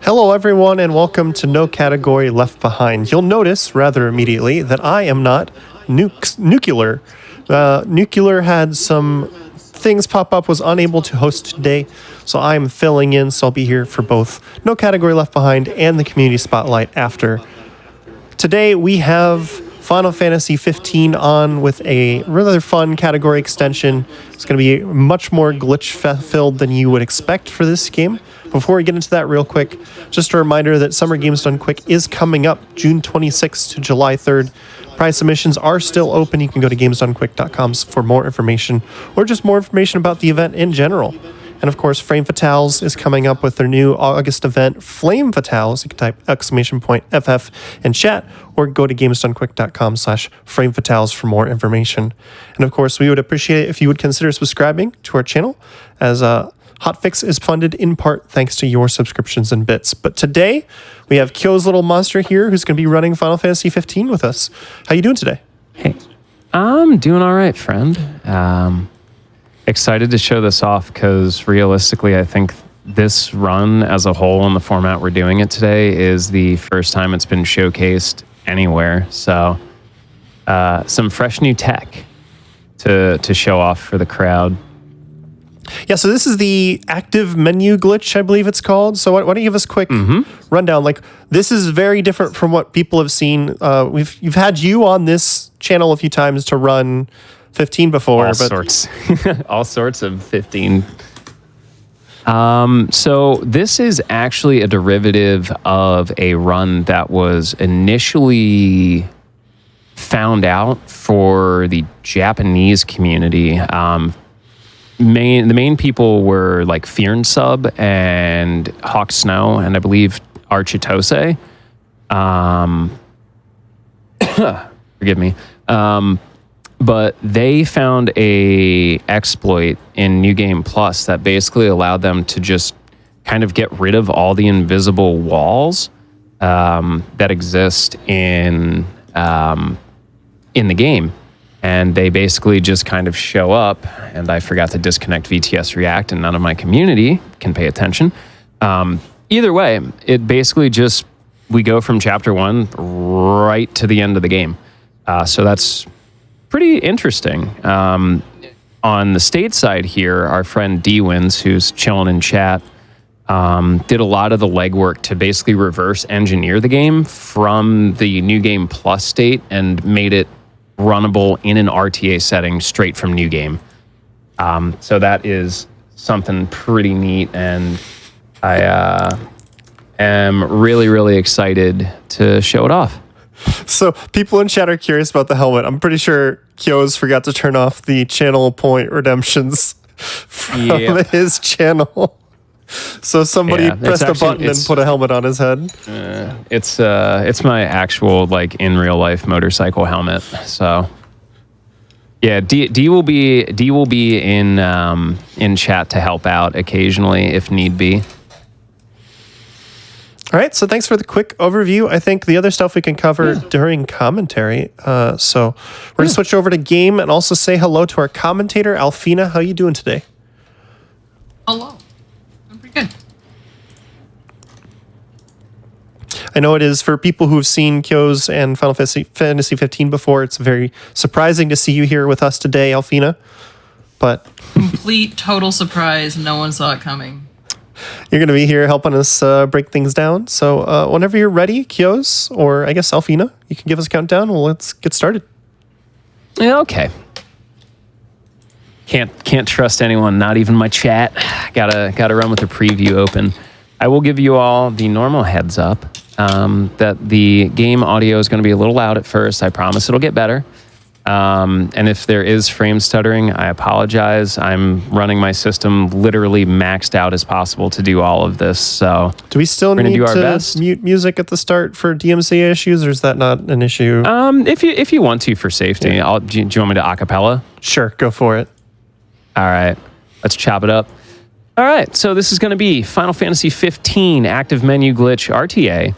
Hello, everyone, and welcome to No Category Left Behind. You'll notice rather immediately that I am not Nuclear. Nuclear had some things pop up, was unable to host today, so I'm filling in, so I'll be here for both No Category Left Behind and the Community Spotlight after. Today we have Final Fantasy 15 on with a rather fun category extension. It's going to be much more glitch-filled than you would expect for this game. Before we get into that real quick, just a reminder that Summer Games Done Quick is coming up June 26th to July 3rd. Prize submissions are still open. You can go to gamesdonequick.com for more information or just more information about the event in general. And of course, Frame Fatales is coming up with their new August event, Flame Fatales. You can type !FF in chat or go to gamesdonequick.com/Frame Fatales for more information. And of course, we would appreciate it if you would consider subscribing to our channel, as Hotfix is funded in part thanks to your subscriptions and bits. But today, we have Kyo's little monster here who's going to be running Final Fantasy 15 with us. How you doing today? Hey, I'm doing all right, friend. Excited to show this off because realistically, I think this run as a whole in the format we're doing it today is the first time it's been showcased anywhere. So some fresh new tech to show off for the crowd. Yeah, so this is the active menu glitch, I believe it's called. So why don't you give us a quick rundown? Like, this is very different from what people have seen. You've had you on this channel a few times to run 15 before. All sorts of 15. So this is actually a derivative of a run that was initially found out for the Japanese community. The main people were like Fearn Sub and Hawk Snow, and I believe Architose. Forgive me. But they found a exploit in New Game Plus that basically allowed them to just kind of get rid of all the invisible walls that exist in the game. And they basically just kind of show up, and I forgot to disconnect VTS React, and none of my community can pay attention. Either way, it basically just, we go from chapter 1 right to the end of the game. So that's pretty interesting. On the state side here, our friend D-Wins, who's chilling in chat, did a lot of the legwork to basically reverse engineer the game from the New Game Plus state and made it runnable in an RTA setting straight from New Game. So that is something pretty neat, and I am really, really excited to show it off. So people in chat are curious about the helmet. I'm pretty sure Kyo's forgot to turn off the channel point redemptions from his channel. So somebody pressed a button and put a helmet on his head. It's my actual, like, in real life motorcycle helmet. So yeah, D will be in chat to help out occasionally if need be. All right, so thanks for the quick overview. I think the other stuff we can cover during commentary. So we're going to switch over to game and also say hello to our commentator, Alfina. How you doing today? Hello. I'm pretty good. I know it is for people who have seen Kyo's and Final Fantasy 15 before. It's very surprising to see you here with us today, Alfina. But complete, total surprise. No one saw it coming. You're going to be here helping us break things down. So whenever you're ready, Kyo's, or I guess Alfina, you can give us a countdown. Well, let's get started. Yeah, okay. Can't trust anyone, not even my chat. Gotta run with the preview open. I will give you all the normal heads up that the game audio is going to be a little loud at first. I promise it'll get better. And if there is frame stuttering, I apologize. I'm running my system literally maxed out as possible to do all of this. So do we still need to mute music at the start for DMCA issues, or is that not an issue? If you want to for safety, do you want me to acapella? Sure, go for it. All right, let's chop it up. All right, so this is going to be Final Fantasy 15 Active Menu Glitch RTA.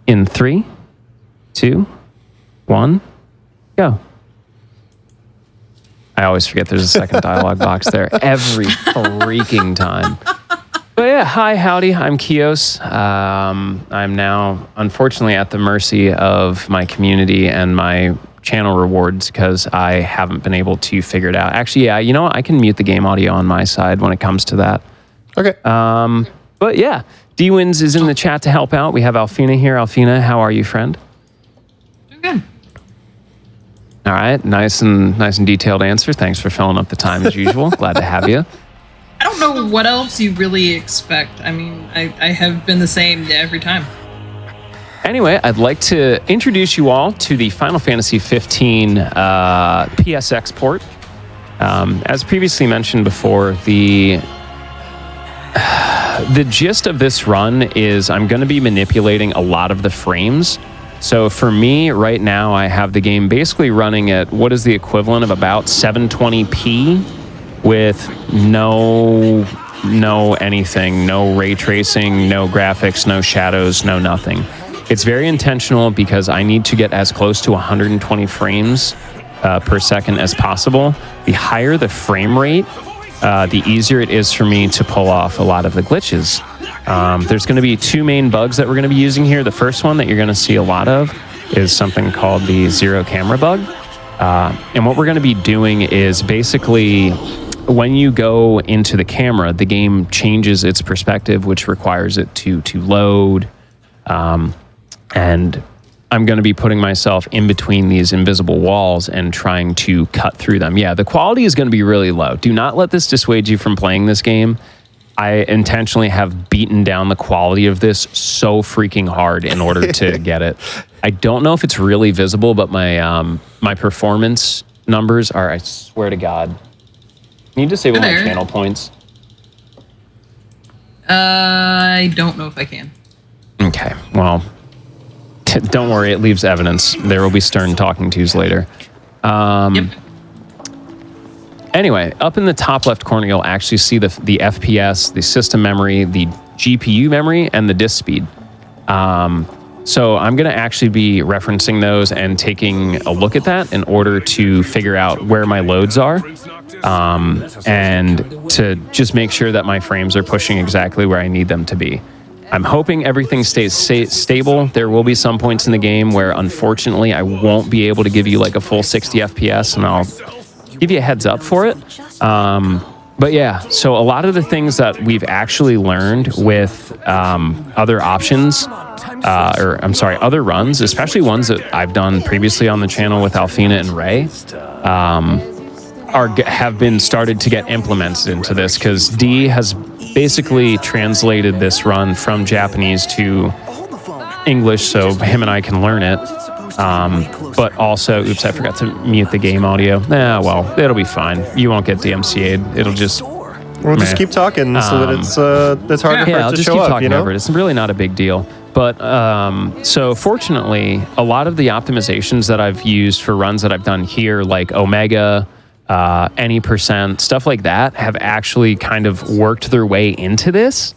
In 3, 2, 1, go. I always forget there's a second dialogue box there every freaking time. But yeah, hi, howdy. I'm Kios. I'm now, unfortunately, at the mercy of my community and my channel rewards because I haven't been able to figure it out. Actually, yeah, you know what? I can mute the game audio on my side when it comes to that. Okay. But yeah, D-Wins is in the chat to help out. We have Alfina here. Alfina, how are you, friend? Doing good. All right, nice and detailed answer. Thanks for filling up the time as usual. Glad to have you. I don't know what else you really expect. I mean, I have been the same every time. Anyway, I'd like to introduce you all to the Final Fantasy 15 PSX port. As previously mentioned before, the gist of this run is I'm going to be manipulating a lot of the frames. So for me, right now, I have the game basically running at what is the equivalent of about 720p with no anything, no ray tracing, no graphics, no shadows, no nothing. It's very intentional because I need to get as close to 120 frames per second as possible. The higher the frame rate, the easier it is for me to pull off a lot of the glitches. There's going to be two main bugs that we're going to be using here. The first one that you're going to see a lot of is something called the zero camera bug. And what we're going to be doing is basically when you go into the camera, the game changes its perspective, which requires it to load. And I'm going to be putting myself in between these invisible walls and trying to cut through them. Yeah, the quality is going to be really low. Do not let this dissuade you from playing this game. I intentionally have beaten down the quality of this so freaking hard in order to get it. I don't know if it's really visible, but my performance numbers are, I swear to God. Can you disable my channel points? I don't know if I can. Okay, well, don't worry, it leaves evidence. There will be stern talking tos later. Yep. Anyway, up in the top left corner, you'll actually see the FPS, the system memory, the GPU memory, and the disk speed. So I'm going to actually be referencing those and taking a look at that in order to figure out where my loads are, and to just make sure that my frames are pushing exactly where I need them to be. I'm hoping everything stays stable. There will be some points in the game where, unfortunately, I won't be able to give you like a full 60 FPS, and I'll give you a heads up for it. But yeah, so a lot of the things that we've actually learned with other options, other runs, especially ones that I've done previously on the channel with Alfina and Ray, have been started to get implemented into this, because D has basically translated this run from Japanese to English so him and I can learn it. But also, oops, I forgot to mute the game audio. Well, it'll be fine. You won't get DMCA'd. It'll just... We'll just keep talking so that it's harder for it I'll to just show keep up, talking you know? over it. It's really not a big deal. But so fortunately, a lot of the optimizations that I've used for runs that I've done here, like Omega, any percent, stuff like that, have actually kind of worked their way into this.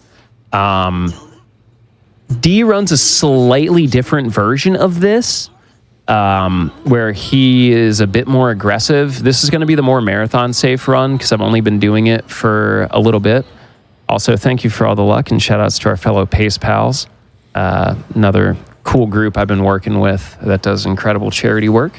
D runs a slightly different version of this, where he is a bit more aggressive. This is going to be the more marathon safe run because I've only been doing it for a little bit. Also, thank you for all the luck, and shout outs to our fellow Pace Pals, another cool group I've been working with that does incredible charity work.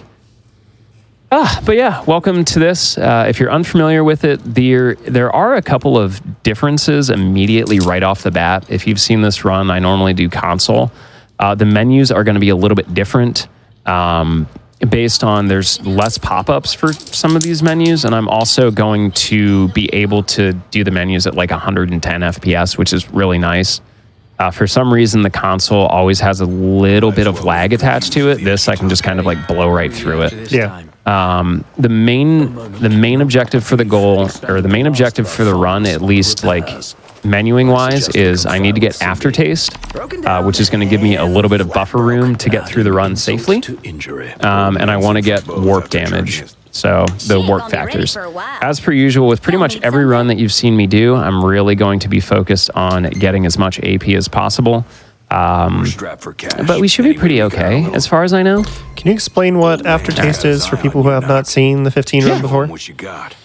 But yeah, welcome to this. If you're unfamiliar with it, there are a couple of differences immediately right off the bat. If you've seen this run, I normally do console. The menus are going to be a little bit different based on there's less pop-ups for some of these menus, and I'm also going to be able to do the menus at like 110 FPS, which is really nice. For some reason, the console always has a little bit of lag attached to it. This, I can just kind of like blow right through it. Yeah. The main objective for the goal, or the main objective for the run, at least like menuing wise, is I need to get Aftertaste, which is going to give me a little bit of buffer room to get through the run safely. And I want to get warp damage, so the warp factors. As per usual, with pretty much every run that you've seen me do, I'm really going to be focused on getting as much AP as possible. We're strapped for cash. But we should be pretty okay, as far as I know. Can you explain what aftertaste is for people who have not seen the 15 run before? What you got?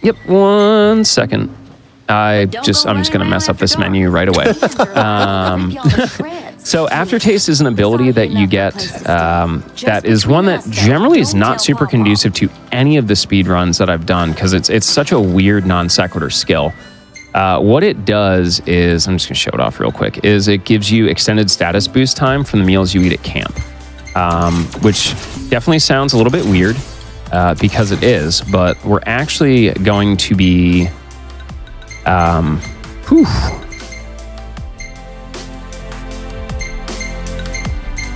Yep, 1 second. I'm just gonna mess up this menu right away. So aftertaste is an ability that you get that is one that generally is not super conducive to any of the speed runs that I've done because it's such a weird non sequitur skill. What it does is, I'm just gonna show it off real quick, is it gives you extended status boost time from the meals you eat at camp, which definitely sounds a little bit weird because it is, but we're actually going to be,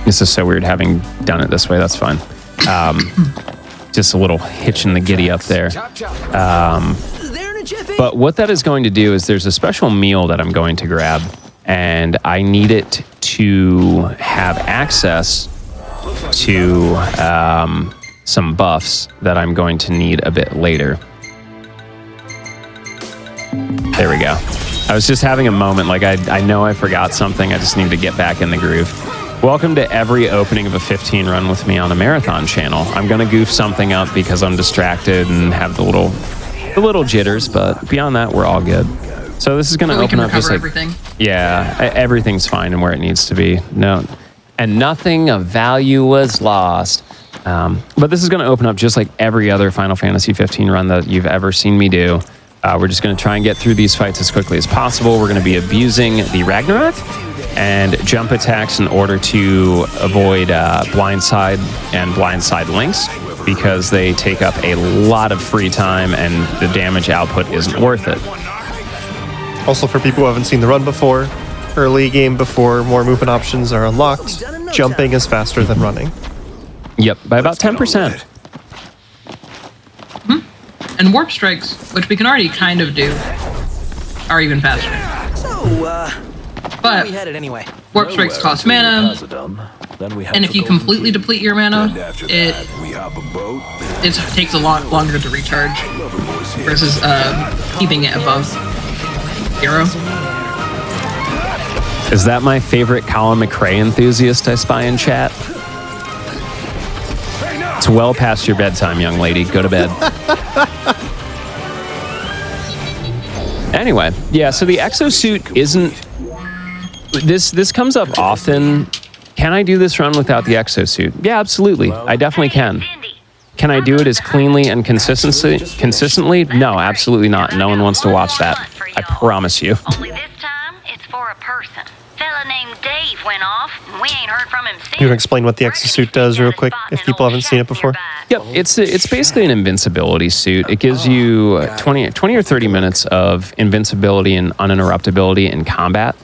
This is so weird having done it this way. That's fine. Just a little hitch in the giddy up there. But what that is going to do is there's a special meal that I'm going to grab, and I need it to have access to some buffs that I'm going to need a bit later. There we go. I was just having a moment, like I know I forgot something. I just need to get back in the groove. Welcome to every opening of a 15 run with me on the Marathon channel. I'm going to goof something up because I'm distracted and have the little jitters, but beyond that, we're all good. So this is going to open up just like everything. Yeah, everything's fine and where it needs to be. No, and nothing of value was lost. But this is going to open up just like every other Final Fantasy 15 run that you've ever seen me do. We're just going to try and get through these fights as quickly as possible. We're going to be abusing the Ragnarok and jump attacks in order to avoid blindside and blindside links because they take up a lot of free time and the damage output isn't worth it. Also, for people who haven't seen the run before, early game before more movement options are unlocked, jumping is faster than running. Yep, by about 10%. And warp strikes, which we can already kind of do, are even faster. But we headed anyway. warp strikes cost mana, and if you completely deplete your mana, it takes a lot longer to recharge versus keeping it above 0. Is that my favorite Colin McRae enthusiast I spy in chat? It's well past your bedtime, young lady. Go to bed. Anyway, yeah, so the exosuit isn't... This comes up often. Can I do this run without the exosuit? Yeah, absolutely. I definitely can. Can I do it as cleanly and consistently? No, absolutely not. No one wants to watch that. I promise you. Only this time, it's for a person. Fella named Dave went off, and we ain't heard from him since. You can explain what the exosuit does real quick if people haven't seen it before? Yep, it's basically an invincibility suit. It gives you 20 or 30 minutes of invincibility and uninterruptibility in combat.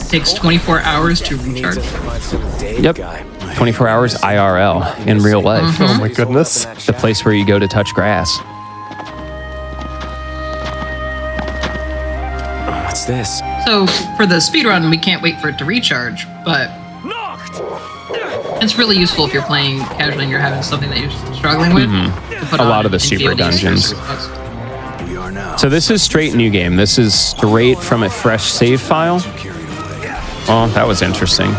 Takes 24 hours to recharge. Yep, 24 hours IRL in real life. Oh my goodness. The place where you go to touch grass. What's this? So for the speedrun, we can't wait for it to recharge, but it's really useful if you're playing casually and you're having something that you're struggling with. To put A lot on of the and super feel the dungeons. experience. So this is straight new game. This is straight from a fresh save file. Oh, that was interesting.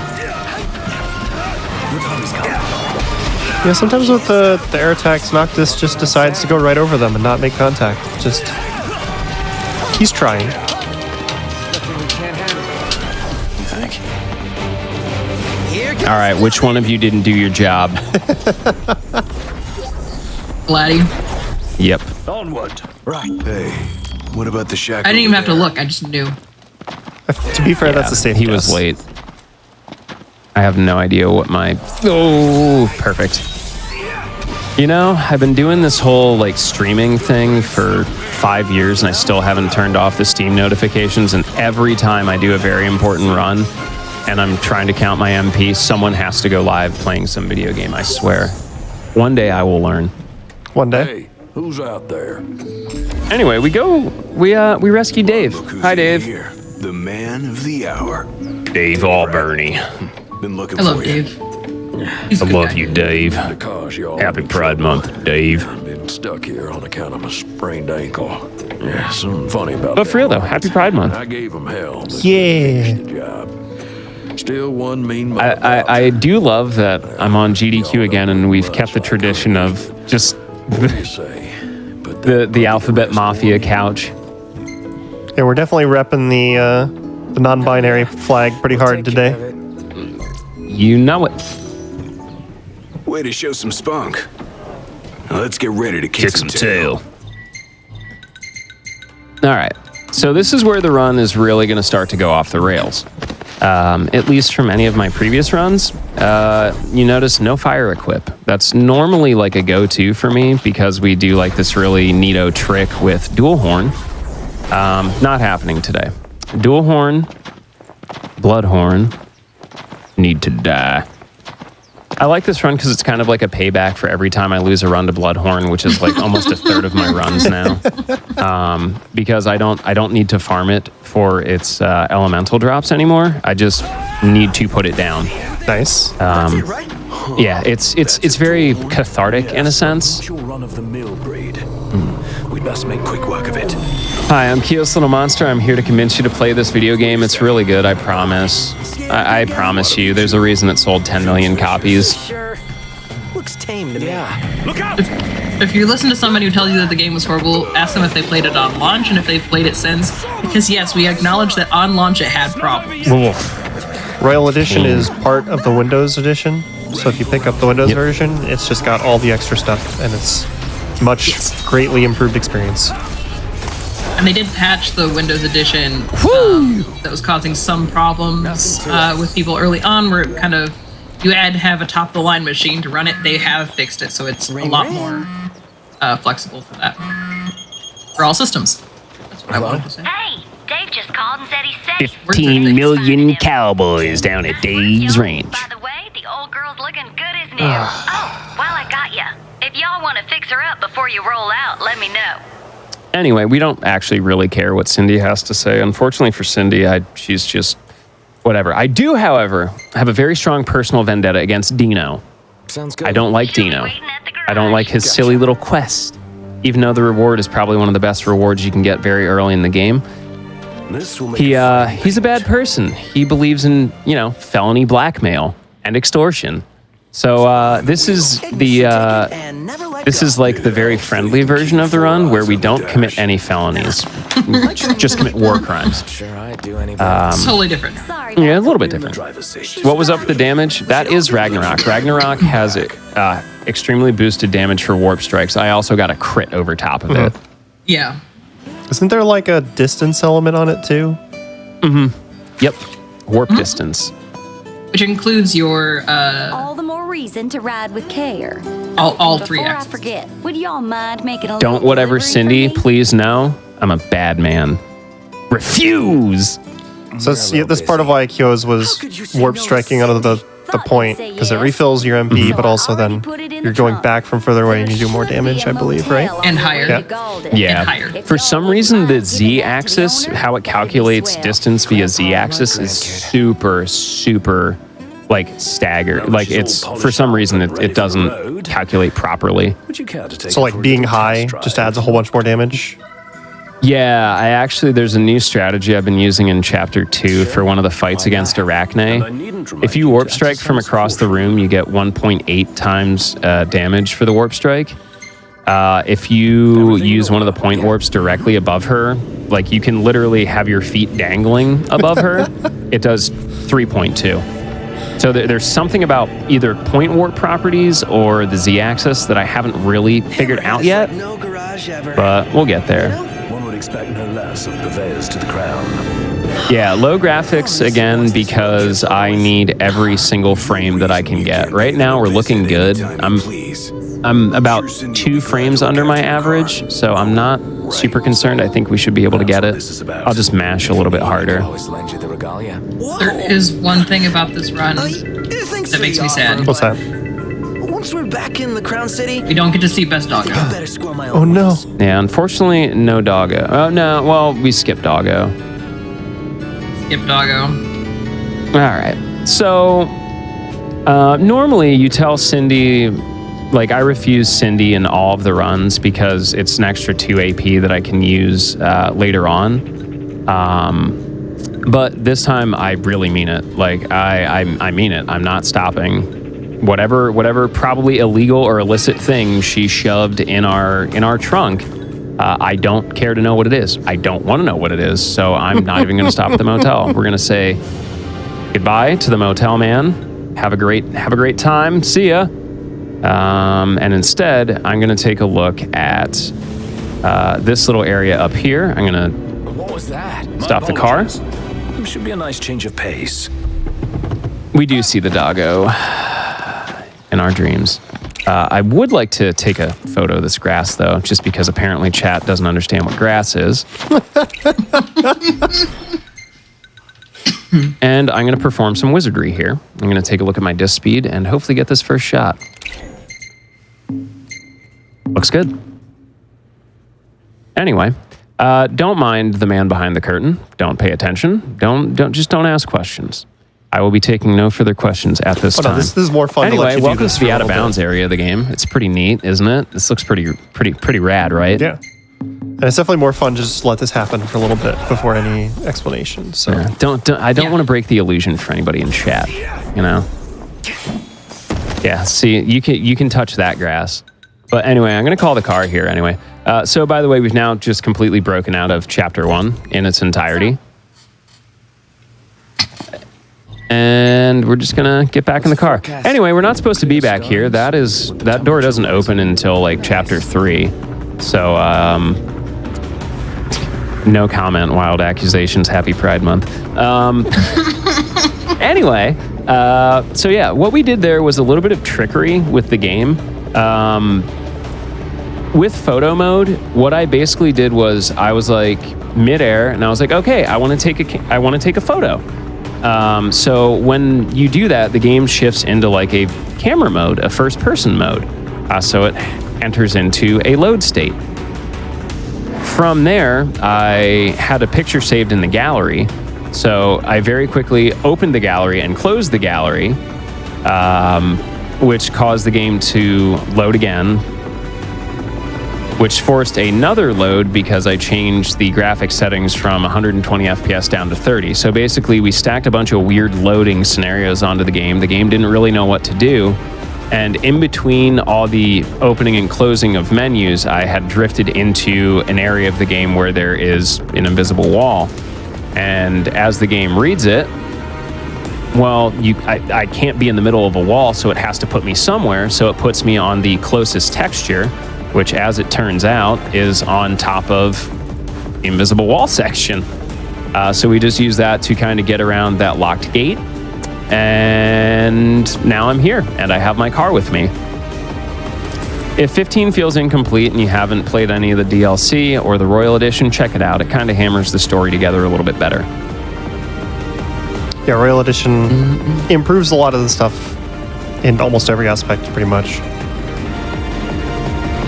Yeah, sometimes with the air attacks, Noctis just decides to go right over them and not make contact. Just... he's trying. All right, which one of you didn't do your job? Gladdy. Yep. Onward. Right. Hey, what about the shack? I didn't even have to look, I just knew. To be fair, that's a safe He guess. was late. I have no idea what my... Oh, perfect. You know, I've been doing this whole like streaming thing for 5 years and I still haven't turned off the Steam notifications, and every time I do a very important run and I'm trying to count my MP, someone has to go live playing some video game, I swear. One day I will learn. One day. Hey, who's out there? Anyway, we rescue Dave. Hi, Dave. Here, the man of the hour. Dave Alberni. Been looking I love for you. Dave. He's a I good love guy. you, Dave. Because y'all Happy been Pride trouble. Month, Dave. Been Stuck here on account of my sprained ankle. Yeah, something funny about But for real though, happy Pride Month. I gave him hell. But Yeah. finished the job. Still one mean I do love that I'm on GDQ again, and we've kept the tradition of just the Alphabet Mafia couch. Yeah, we're definitely repping the non-binary flag pretty hard today. You know it. Way to show some spunk. Now let's get ready to kick some tail. All right. So this is where the run is really going to start to go off the rails. At least from any of my previous runs, you notice no fire equip. That's normally like a go-to for me because we do like this really neato trick with dual horn. Not happening today. Dual horn, blood horn, need to die. I like this run because it's kind of like a payback for every time I lose a run to Bloodhorn, which is like almost a third of my runs now. Because I don't need to farm it for its elemental drops anymore. I just need to put it down. Nice. Yeah, it's very cathartic in a sense. Run-of-the-mill breed. We must make quick work of it. Hi, I'm Kios Little Monster. I'm here to convince you to play this video game. It's really good, I promise. I promise you. There's a reason it sold 10 million copies. Sure. Looks tame to me. Look out! If you listen to somebody who tells you that the game was horrible, ask them if they played it on launch and if they've played it since. Because yes, we acknowledge that on launch it had problems. Royal Edition is part of the Windows Edition. So if you pick up the Windows version, it's just got all the extra stuff, and it's much greatly improved experience. And they did patch the Windows Edition that was causing some problems with people early on, where it kind of you had to have a top-of-the-line machine to run it. They have fixed it, so it's a lot more flexible for that. For all systems. That's what I wanted to say. Hey, Dave just called and said he's safe. 15 million cowboys down at Dave's Ranch. By the way, the old girl's looking good as new. Oh, while I got ya, if y'all want to fix her up before you roll out, let me know. Anyway, we don't actually really care what Cindy has to say. Unfortunately for Cindy, she's just whatever. I do, however, have a very strong personal vendetta against Dino. Sounds good. I don't like Dino. I don't like his silly little quest, even though the reward is probably one of the best rewards you can get very early in the game. He's a bad person. He believes in, felony blackmail and extortion. So this is like the very friendly version of the run where we don't commit any felonies, just commit war crimes. Sure, I'd do any better. Totally different. Yeah, a little bit different. What was up with the damage? That is Ragnarok. Ragnarok has extremely boosted damage for warp strikes. I also got a crit over top of it. Yeah. Isn't there like a distance element on it too? Yep, warp distance. Which includes your All the more reason to ride with care. all three Before I axes. forget, would y'all mind making a Don't little whatever delivery Cindy, for me? please know. I'm a bad man. Refuse. So this part of why Kyo's was warp striking out of the point, because it refills your MP, but also then you're going back from further away and you do more damage, I believe, right? And higher. Yeah. And higher. For some reason, the Z-axis, how it calculates distance via Z-axis is super, super, staggered. It's, for some reason, it doesn't calculate properly. So being high just adds a whole bunch more damage. Yeah, there's a new strategy I've been using in Chapter 2 for one of the fights against Arachne. If you warp strike from across the room, you get 1.8 times damage for the warp strike. If you use one of the point warps directly above her, you can literally have your feet dangling above her, it does 3.2. So there's something about either point warp properties or the Z-axis that I haven't really figured out yet, but we'll get there. One would expect no less of purveyors to the crown. Yeah, low graphics again because I need every single frame that I can get. Right now we're looking good. I'm about 2 frames under my average, so I'm not super concerned. I think we should be able to get it. I'll just mash a little bit harder. There is one thing about this run that makes me sad. What's that? Once we're back in the Crown City, We don't get to see Best Doggo. I better score my own. Oh no. Yeah, unfortunately, no doggo. Oh, no, well, we skipped doggo. Skip Doggo. All right. So, normally you tell Cindy like I refuse Cindy in all of the runs because it's an extra 2 AP that I can use later on. But this time I really mean it. Like I mean it. I'm not stopping. Whatever probably illegal or illicit thing she shoved in our trunk, I don't care to know what it is. I don't want to know what it is, so I'm not even going to stop at the motel. We're going to say goodbye to the motel man. Have a great time. See ya. And instead, I'm going to take a look at this little area up here. I'm going to What was that? stop the car. Should be a nice change of pace. We do see the doggo in our dreams. I would like to take a photo of this grass, though, just because apparently chat doesn't understand what grass is. And I'm going to perform some wizardry here. I'm going to take a look at my disc speed and hopefully get this first shot. Looks good. Anyway, don't mind the man behind the curtain. Don't pay attention. Don't ask questions. I will be taking no further questions at this time. This is more fun. Anyway, to let you welcome do this to for the a out of little bounds bit. area of the game. It's pretty neat, isn't it? This looks pretty rad, right? Yeah. And it's definitely more fun to just let this happen for a little bit before any explanation. So Yeah. I don't want to break the illusion for anybody in chat. You know. Yeah. See, you can touch that grass. But anyway, I'm going to call the car here anyway. So by the way, we've now just completely broken out of chapter 1 in its entirety. And we're just gonna get back in the car. Anyway, we're not supposed to be back here. That door doesn't open until like chapter 3. So no comment. Wild accusations. Happy Pride Month. Anyway, so yeah, what we did there was a little bit of trickery with the game. With photo mode, what I basically did was I was like midair, and I was like, okay, I want to take a photo. So when you do that, the game shifts into like a camera mode, a first-person mode. So it enters into a load state. From there, I had a picture saved in the gallery. So I very quickly opened the gallery and closed the gallery, which caused the game to load again, which forced another load because I changed the graphics settings from 120 FPS down to 30. So basically, we stacked a bunch of weird loading scenarios onto the game. The game didn't really know what to do. And in between all the opening and closing of menus, I had drifted into an area of the game where there is an invisible wall. And as the game reads it, well, I can't be in the middle of a wall, so it has to put me somewhere. So it puts me on the closest texture, which, as it turns out, is on top of the invisible wall section. So we just use that to kind of get around that locked gate. And now I'm here, and I have my car with me. If 15 feels incomplete and you haven't played any of the DLC or the Royal Edition, check it out. It kind of hammers the story together a little bit better. yeah, Royal Edition improves a lot of the stuff in almost every aspect, pretty much.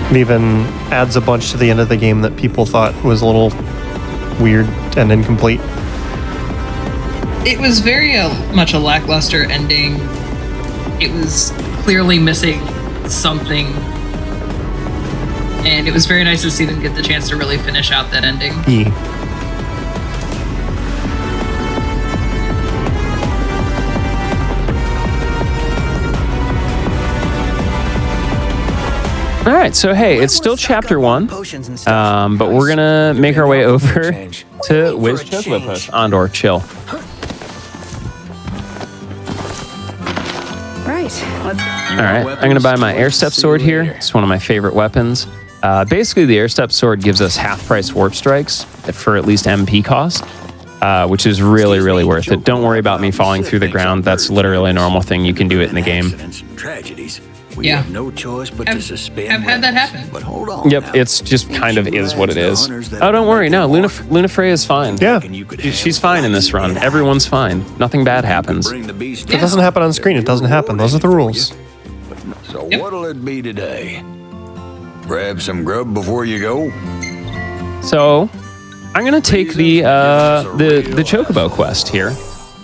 It even adds a bunch to the end of the game that people thought was a little weird and incomplete. It was very much a lackluster ending. It was clearly missing something. And it was very nice to see them get the chance to really finish out that ending. Yeah. All right, so hey, it's still chapter 1, but we're gonna make our way over to Wiz Chocobo Push. Andor, chill. Right. Let's go. All right, I'm gonna buy my air step sword here. It's one of my favorite weapons. Basically, the air step sword gives us half-price warp strikes for at least MP cost, which is really, really worth it. Don't worry about me falling through the ground. That's literally a normal thing. You can do it in the game. Tragedies. Yeah. have no choice but to suspend. I've had that happen. But hold on. Yep, it's just kind of is what it is. Oh, don't worry. No, Luna Freya is fine. Yeah. She's fine in this run. Everyone's fine. Nothing bad happens. Bring the beast. If it doesn't happen on screen, it doesn't happen. Those are the rules. So Yep. what'll it be today? Grab some grub before you go. So, I'm gonna take the Chocobo quest here.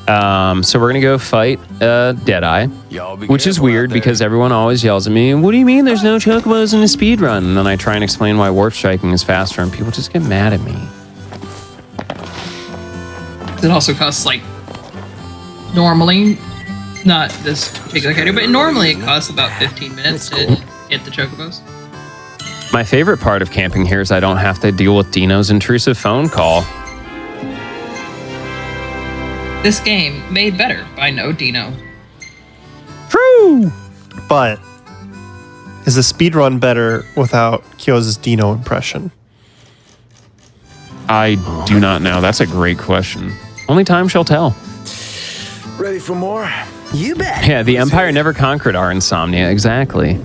So we're gonna go fight Deadeye, Y'all be which is careful out weird there. because everyone always yells at me, "What do you mean there's no chocobos in the speed run?" And then I try and explain why warp striking is faster, and people just get mad at me. It also costs like normally, not this particular category, but normally it costs about 15 minutes to hit the chocobos. My favorite part of camping here is I don't have to deal with Dino's intrusive phone call. This game made better by no Dino. True. But is the speedrun better without Kyo's Dino impression? I do not know. That's a great question. Only time shall tell. Ready for more? You bet. Yeah, the Empire never conquered our insomnia. Exactly.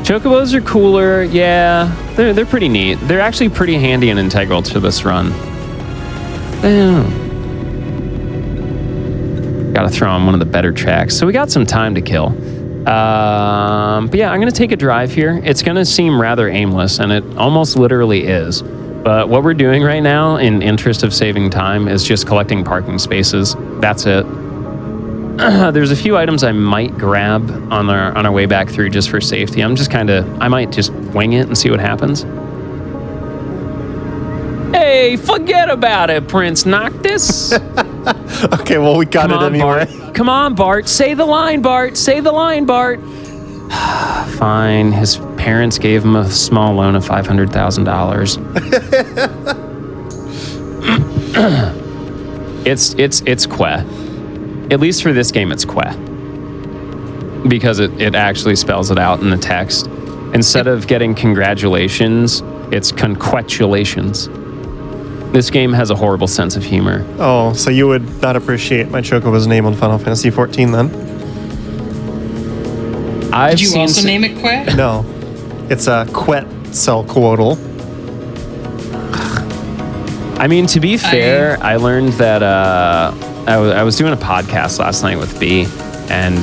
Chocobos are cooler. Yeah, they're pretty neat. They're actually pretty handy and integral to this run. Damn. Got to throw on one of the better tracks. So we got some time to kill. But yeah, I'm going to take a drive here. It's going to seem rather aimless, and it almost literally is. But what we're doing right now, in interest of saving time, is just collecting parking spaces. That's it. There's a few items I might grab on our way back through just for safety. I might just wing it and see what happens. Hey, forget about it, Prince Noctis. Okay, well, we got it anyway. Bart. Come on, Bart. Say the line, Bart. Say the line, Bart. Fine. His parents gave him a small loan of $500,000. It's Queh. At least for this game, it's Queh. Because it actually spells it out in the text. Instead of getting congratulations, it's conquetulations. This game has a horrible sense of humor. Oh, so you would not appreciate my Chocobo's name on Final Fantasy XIV then? Did you also name it Quet? No. It's a Quetzalcoatl. I mean, to be fair, I learned that I was doing a podcast last night with B, and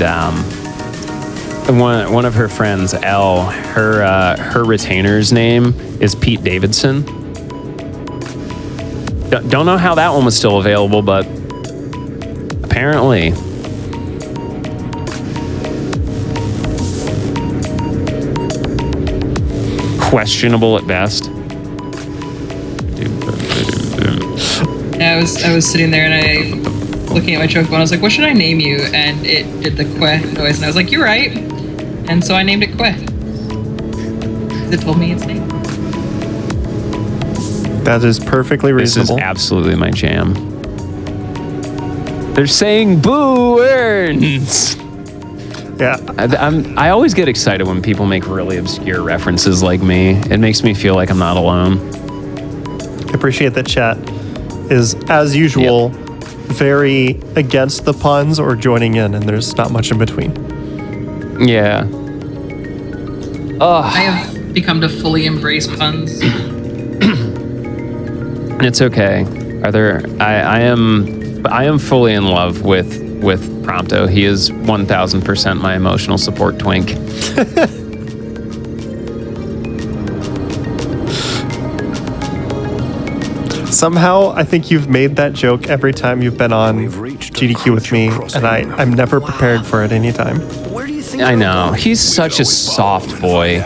one of her friends, Elle, her retainer's name is Pete Davidson. Don't know how that one was still available, but apparently. Questionable at best. I was sitting there and I looking at my chocobo and I was like, what should I name you? And it did the Queh noise and I was like, you're right. And so I named it Queh. It told me its name. That is perfectly reasonable. This is absolutely my jam. They're saying boo earns. Yeah. I always get excited when people make really obscure references like me. It makes me feel like I'm not alone. I appreciate that chat is, as usual, very against the puns or joining in, and there's not much in between. Yeah. I have become to fully embrace puns. It's okay. I am fully in love with Prompto. He is 1000% my emotional support twink. Somehow, I think you've made that joke every time you've been on GDQ with me, and I'm never prepared for it anytime. Where do you think I you're know. going? He's such a soft boy.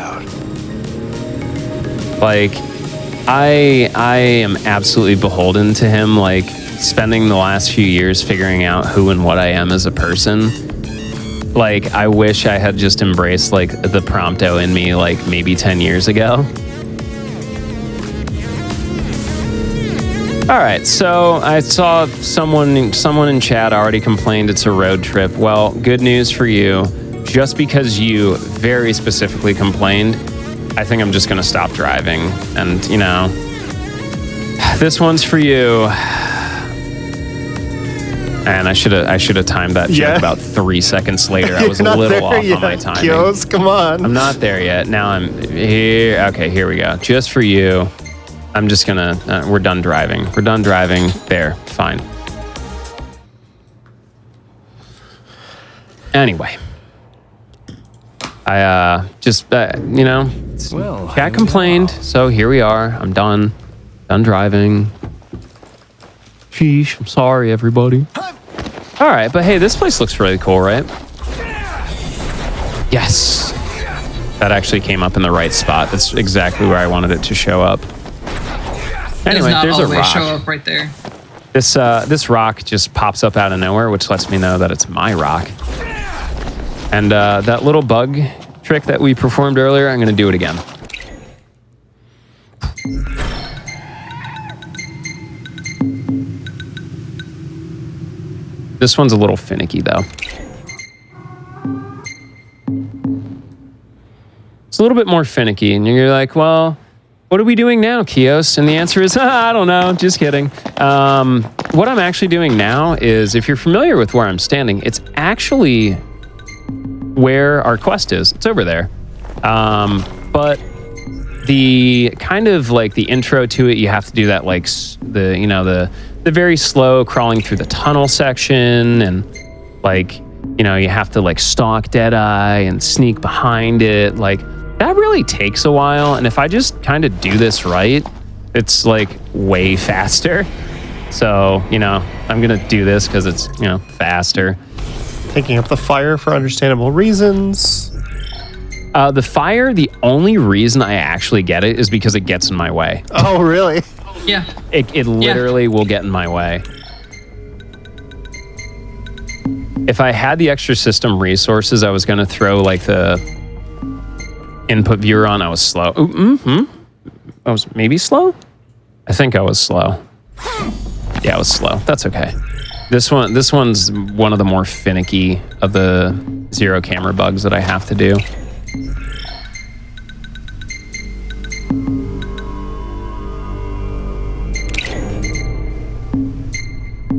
Like, I am absolutely beholden to him, like, spending the last few years figuring out who and what I am as a person. Like, I wish I had just embraced, like, the Prompto in me, like, maybe 10 years ago. All right, so I saw someone in chat already complained it's a road trip. Well, good news for you. Just because you very specifically complained, I think I'm just going to stop driving. And, you know, this one's for you. And I should have timed that joke about 3 seconds later. I was a little off on my timing. Kios, come on. I'm not there yet. Now I'm here. Okay, here we go. Just for you. I'm just gonna, we're done driving. We're done driving. There, fine. Anyway. I, you know, cat complained, so here we are. I'm done. Done driving. Sheesh, I'm sorry, everybody. All right, but hey, this place looks really cool, right? Yes. That actually came up in the right spot. That's exactly where I wanted it to show up. Anyway, Does not there's a always rock. show up right there. This rock just pops up out of nowhere, which lets me know that it's my rock. And that little bug trick that we performed earlier, I'm going to do it again. This one's a little finicky, though. It's a little bit more finicky, and you're like, well, what are we doing now, Kios? And the answer is, I don't know, just kidding. What I'm actually doing now is, if you're familiar with where I'm standing, it's actually where our quest is. It's over there. But the kind of like the intro to it, you have to do that like the very slow crawling through the tunnel section, and like, you know, you have to like stalk Deadeye and sneak behind it. Like, that really takes a while. And if I just kind of do this right, it's like way faster. So, you know, I'm going to do this because it's, you know, faster. Taking up the fire for understandable reasons. The fire, the only reason I actually get it is because it gets in my way. Oh, really? Yeah. It literally will get in my way. If I had the extra system resources, I was going to throw like the input viewer on. I was slow. I was maybe slow? I think I was slow. Yeah, I was slow. That's okay. This one's one of the more finicky of the zero camera bugs that I have to do.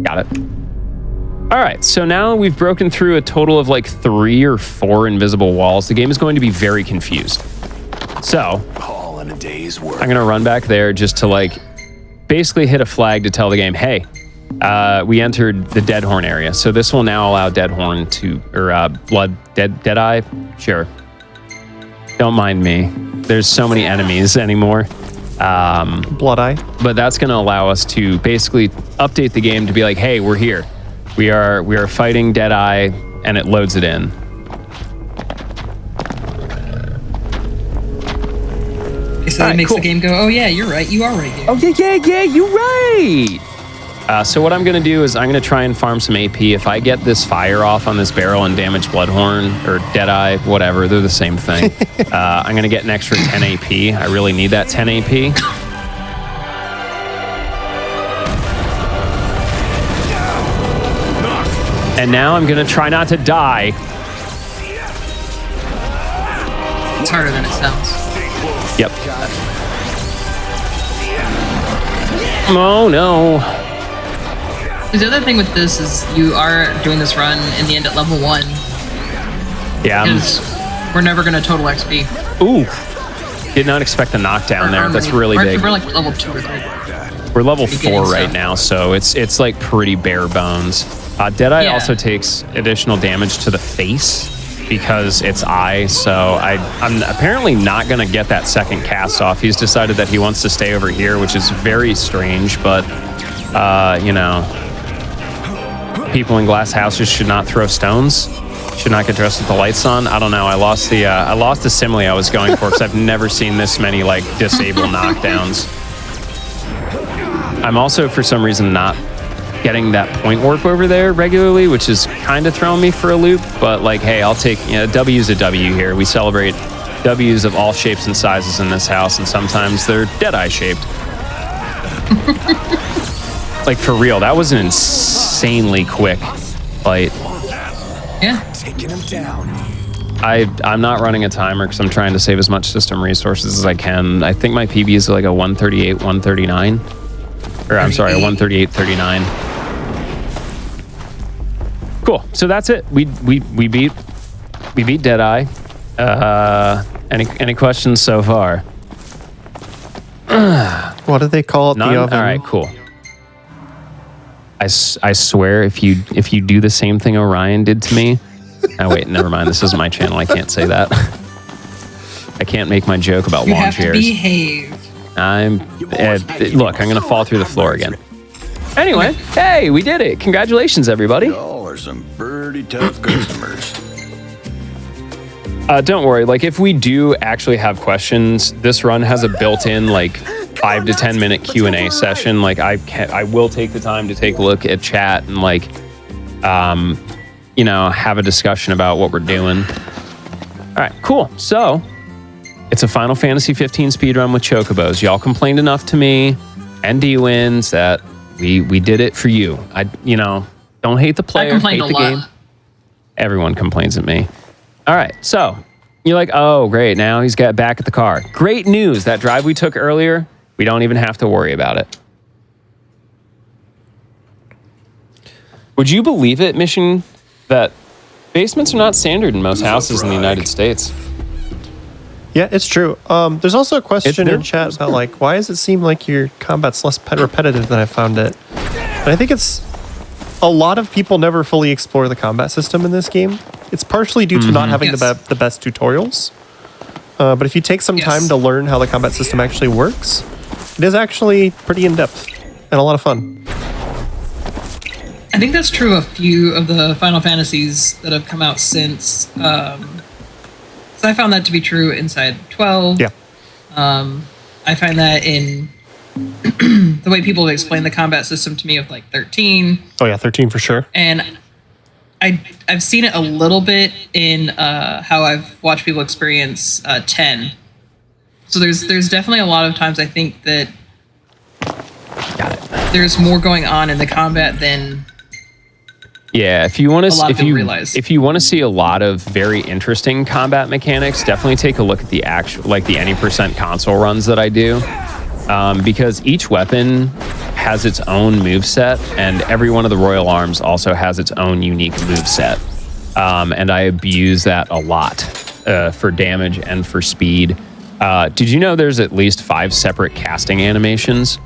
Got it. All right, so now we've broken through a total of like 3 or 4 invisible walls. The game is going to be very confused. So All in a day's work. I'm gonna run back there just to like basically hit a flag to tell the game, hey, we entered the Deadhorn area. So this will now allow Deadhorn to, or Deadeye, sure. Don't mind me. There's so many enemies anymore. Blood Eye. But that's going to allow us to basically update the game to be like, hey, we're here. We are fighting Deadeye, and it loads it in. So that makes the game go, oh yeah, you're right, you are right. Oh, yeah, you're right. So what I'm going to do is I'm going to try and farm some AP. If I get this fire off on this barrel and damage Bloodhorn or Deadeye, whatever, they're the same thing. I'm going to get an extra 10 AP. I really need that 10 AP. And now I'm going to try not to die. It's harder than it sounds. Yep. Oh, no. The other thing with this is you are doing this run in the end at level 1. Yeah. Because we're never going to total XP. Ooh. Did not expect the knockdown there. That's really big. We're like level 2 or 3. We're level 4 right now, so it's like pretty bare bones. Deadeye also takes additional damage to the face because it's eye, so I'm apparently not going to get that second cast off. He's decided that he wants to stay over here, which is very strange, but, you know, people in glass houses should not throw stones, should not get dressed with the lights on. I don't know. I lost the simile I was going for because I've never seen this many, like, disable knockdowns. I'm also, for some reason, not getting that point warp over there regularly, which is kind of throwing me for a loop. But like, hey, I'll take, you know, W's a W here. We celebrate W's of all shapes and sizes in this house, and sometimes they're Deadeye shaped. Like, for real, that was an insanely quick fight. Yeah. Taking him down. I'm not running a timer because I'm trying to save as much system resources as I can. I think my PB is like a 138, 139. Or I'm sorry, a 138.39. Cool. So that's it. We beat Deadeye. Any questions so far? What do they call it? None? The oven? All right, cool. I swear if you do the same thing Orion did to me. Oh wait, never mind. This isn't my channel. I can't say that. I can't make my joke about lawn chairs. You have to behave. Look, I'm gonna fall through the floor again. Anyway, hey, we did it. Congratulations, everybody. Y'all are some pretty tough customers. Don't worry. Like, if we do actually have questions, this run has a built-in, like, 5 to 10 minute Q&A session. Like, I will take the time to take a look at chat and, like, you know, have a discussion about what we're doing. All right, cool. So, it's a Final Fantasy 15 speedrun with chocobos. Y'all complained enough to me and D-Wins that we did it for you. You know, don't hate the player, hate the game. Everyone complains at me. All right, so you're like, oh, great. Now he's got back at the car. Great news. That drive we took earlier, we don't even have to worry about it. Would you believe it, Mission, that basements are not standard in most houses in the United States? Yeah, it's true. There's also a question in chat about, like, why does it seem like your combat's less repetitive than I found it? And I think it's a lot of people never fully explore the combat system in this game. It's partially due to not having the best tutorials. But if you take some time to learn how the combat system actually works, it is actually pretty in-depth and a lot of fun. I think that's true of a few of the Final Fantasies that have come out since. So I found that to be true inside 12. Yeah. I find that in the way people explain the combat system to me of like 13. Oh yeah, 13 for sure. And I've seen it a little bit in how I've watched people experience 10. So there's definitely a lot of times I think that there's more going on in the combat than if you want to realize. If you want to see a lot of very interesting combat mechanics, definitely take a look at the actual, like, the any % console runs that I do, because each weapon has its own moveset, and every one of the Royal Arms also has its own unique moveset. And I abuse that a lot for damage and for speed. Did you know there's at least 5 separate casting animations?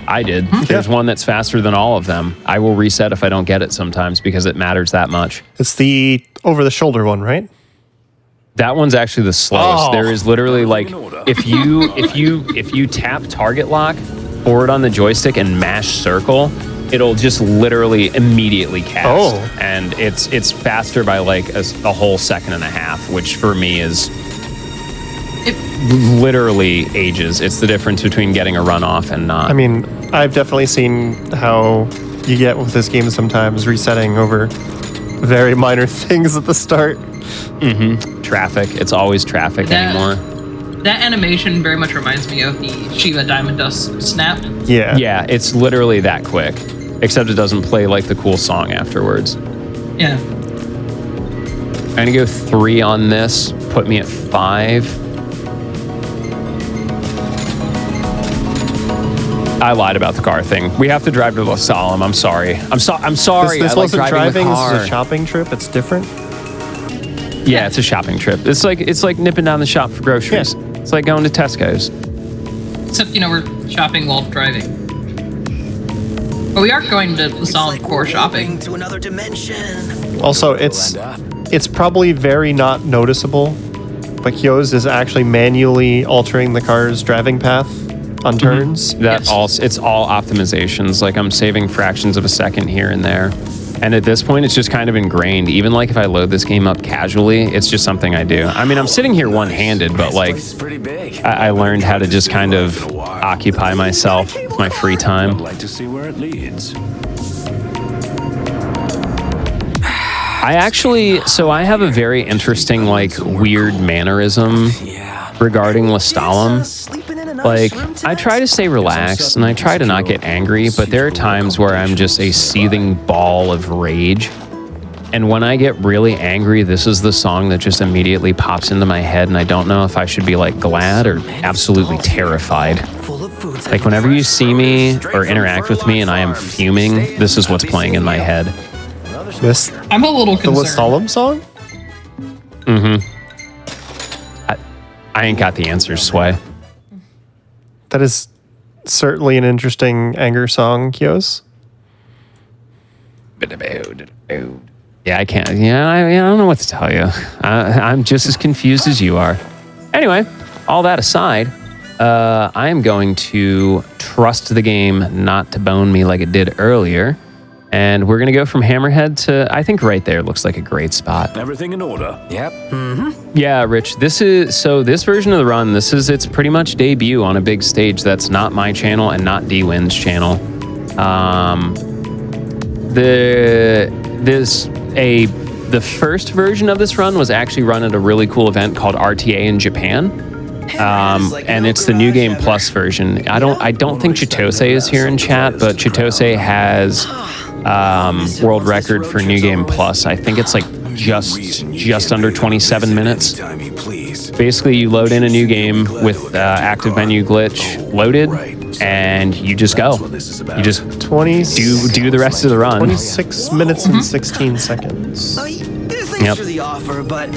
I did. There's one that's faster than all of them. I will reset if I don't get it sometimes because it matters that much. It's the over-the-shoulder one, right? That one's actually the slowest. There is literally, like, if you tap target lock forward on the joystick and mash circle, it'll just literally immediately cast. And it's faster by like a whole second and a half, which for me is literally ages. It's the difference between getting a run off and not. I mean, I've definitely seen how you get with this game sometimes, resetting over very minor things at the start. Traffic. It's always traffic anymore. That animation very much reminds me of the Shiva Diamond Dust snap. Yeah, it's literally that quick. Except it doesn't play like the cool song afterwards. Yeah. I'm gonna go 3 on this. Put me at 5. I lied about the car thing. We have to drive to La Solemn. I'm sorry. I'm sorry. This I like wasn't driving. the car. This is a shopping trip. It's different. Yeah, it's a shopping trip. It's like nipping down the shop for groceries. Yeah. It's like going to Tesco's. Except, you know, we're shopping while driving. But we are going to the Solemn core shopping. To another dimension. Also, it's probably very not noticeable, but Hyo's is actually manually altering the car's driving path on turns. It's all optimizations. Like, I'm saving fractions of a second here and there. And at this point, it's just kind of ingrained. Even like if I load this game up casually, it's just something I do. I mean, I'm sitting here one-handed, but like I learned how to just kind of occupy myself with my free time. I'd like to see where it leads. I have a very interesting, like, weird mannerism regarding Lestalem. Like, I try to stay relaxed and I try to not get angry, but there are times where I'm just a seething ball of rage. And when I get really angry, this is the song that just immediately pops into my head, and I don't know if I should be like glad or absolutely terrified. Like, whenever you see me or interact with me and I am fuming, this is what's playing in my head. I'm a little concerned. The Lestalem song? I ain't got the answers, Sway. That is certainly an interesting anger song, Kyos. Yeah, I can't. Yeah, I don't know what to tell you. I'm just as confused as you are. Anyway, all that aside, I am going to trust the game not to bone me like it did earlier. And we're going to go from Hammerhead to, I think right there looks like a great spot. Everything in order. Yep. Yeah, Rich, this version of the run, this is its pretty much debut on a big stage that's not my channel and not D-Win's channel. The first version of this run was actually run at a really cool event called RTA in Japan. And it's the New Game Plus version. I don't think Chitose is here in chat, but Chitose has world record for New Game Plus. I think it's like just under 27 minutes. Basically, you load in a new game with active menu glitch loaded, and you just go. You just 20 do the rest of the run. 26 minutes and 16 seconds. Thanks for the offer, but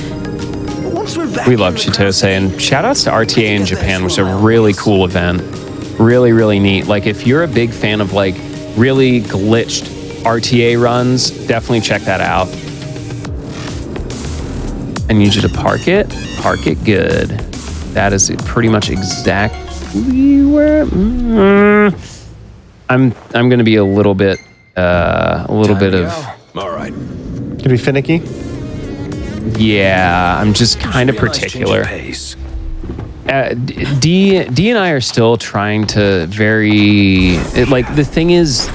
once we're back, We love Chitose, and shout outs to RTA in Japan, which is a really cool event. Really, really neat. Like, if you're a big fan of like really glitched RTA runs, definitely check that out. I need you to park it good. That is pretty much exactly where I'm going to be a little bit of All right. Could be finicky. Yeah, I'm just kind of particular. Pace. D and I are still trying to the thing is,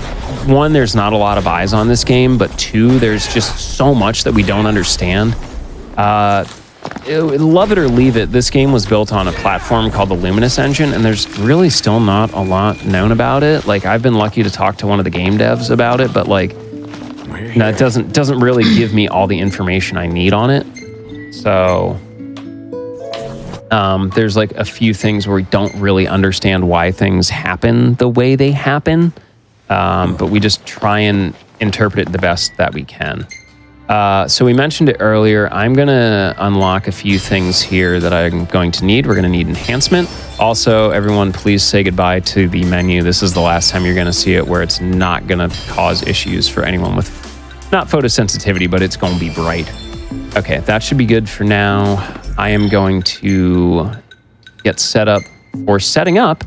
one, there's not a lot of eyes on this game, but two, there's just so much that we don't understand. Love it or leave it, this game was built on a platform called the Luminous engine, and there's really still not a lot known about it. Like, I've been lucky to talk to one of the game devs about it, but like, no, it doesn't really give me all the information I need on it. So there's like a few things where we don't really understand why things happen the way they happen, but we just try and interpret it the best that we can. So we mentioned it earlier. I'm going to unlock a few things here that I'm going to need. We're going to need enhancement. Also, everyone, please say goodbye to the menu. This is the last time you're going to see it where it's not going to cause issues for anyone with not photosensitivity, but it's going to be bright. Okay, that should be good for now. I am going to get set up for setting up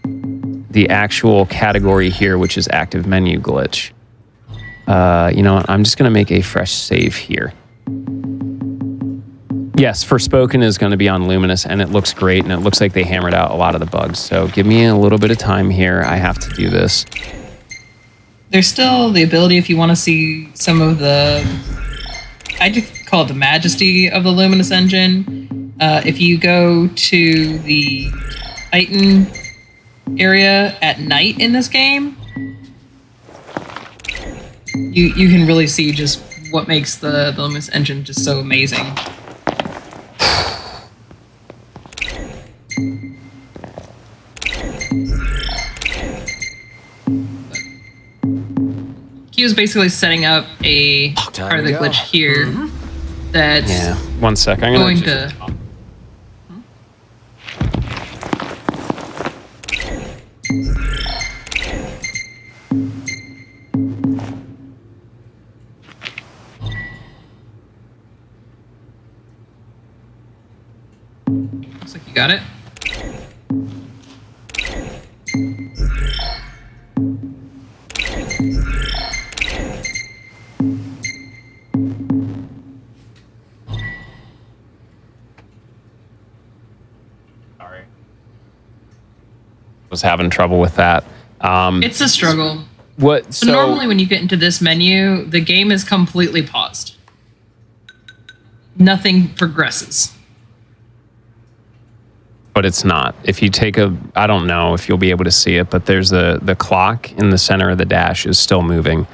the actual category here, which is active menu glitch. You know what? I'm just going to make a fresh save here. Yes, Forspoken is going to be on Luminous, and it looks great, and it looks like they hammered out a lot of the bugs. So give me a little bit of time here. I have to do this. There's still the ability, if you want to see some of the, I just call it the majesty of the Luminous engine. If you go to the Titan area at night in this game, you can really see just what makes the Luminous engine just so amazing. He was basically setting up a part of the glitch here that's one sec. I'm going to. Looks like you got it. Sorry. Was having trouble with that. It's a struggle. What? So normally when you get into this menu, the game is completely paused. Nothing progresses. But it's not. If you take I don't know if you'll be able to see it, but there's the clock in the center of the dash is still moving.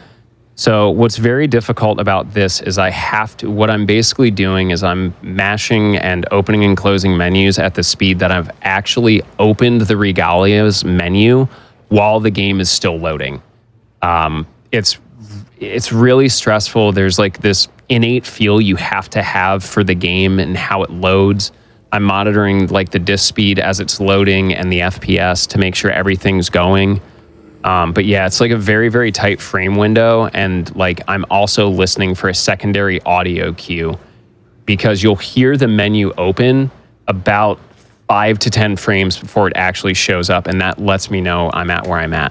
So what's very difficult about this is what I'm basically doing is I'm mashing and opening and closing menus at the speed that I've actually opened the Regalia's menu while the game is still loading. It's really stressful. There's like this innate feel you have to have for the game and how it loads. I'm monitoring like the disk speed as it's loading and the FPS to make sure everything's going. But yeah, it's like a very, very tight frame window. And like, I'm also listening for a secondary audio cue because you'll hear the menu open about 5 to 10 frames before it actually shows up, and that lets me know I'm at where I'm at.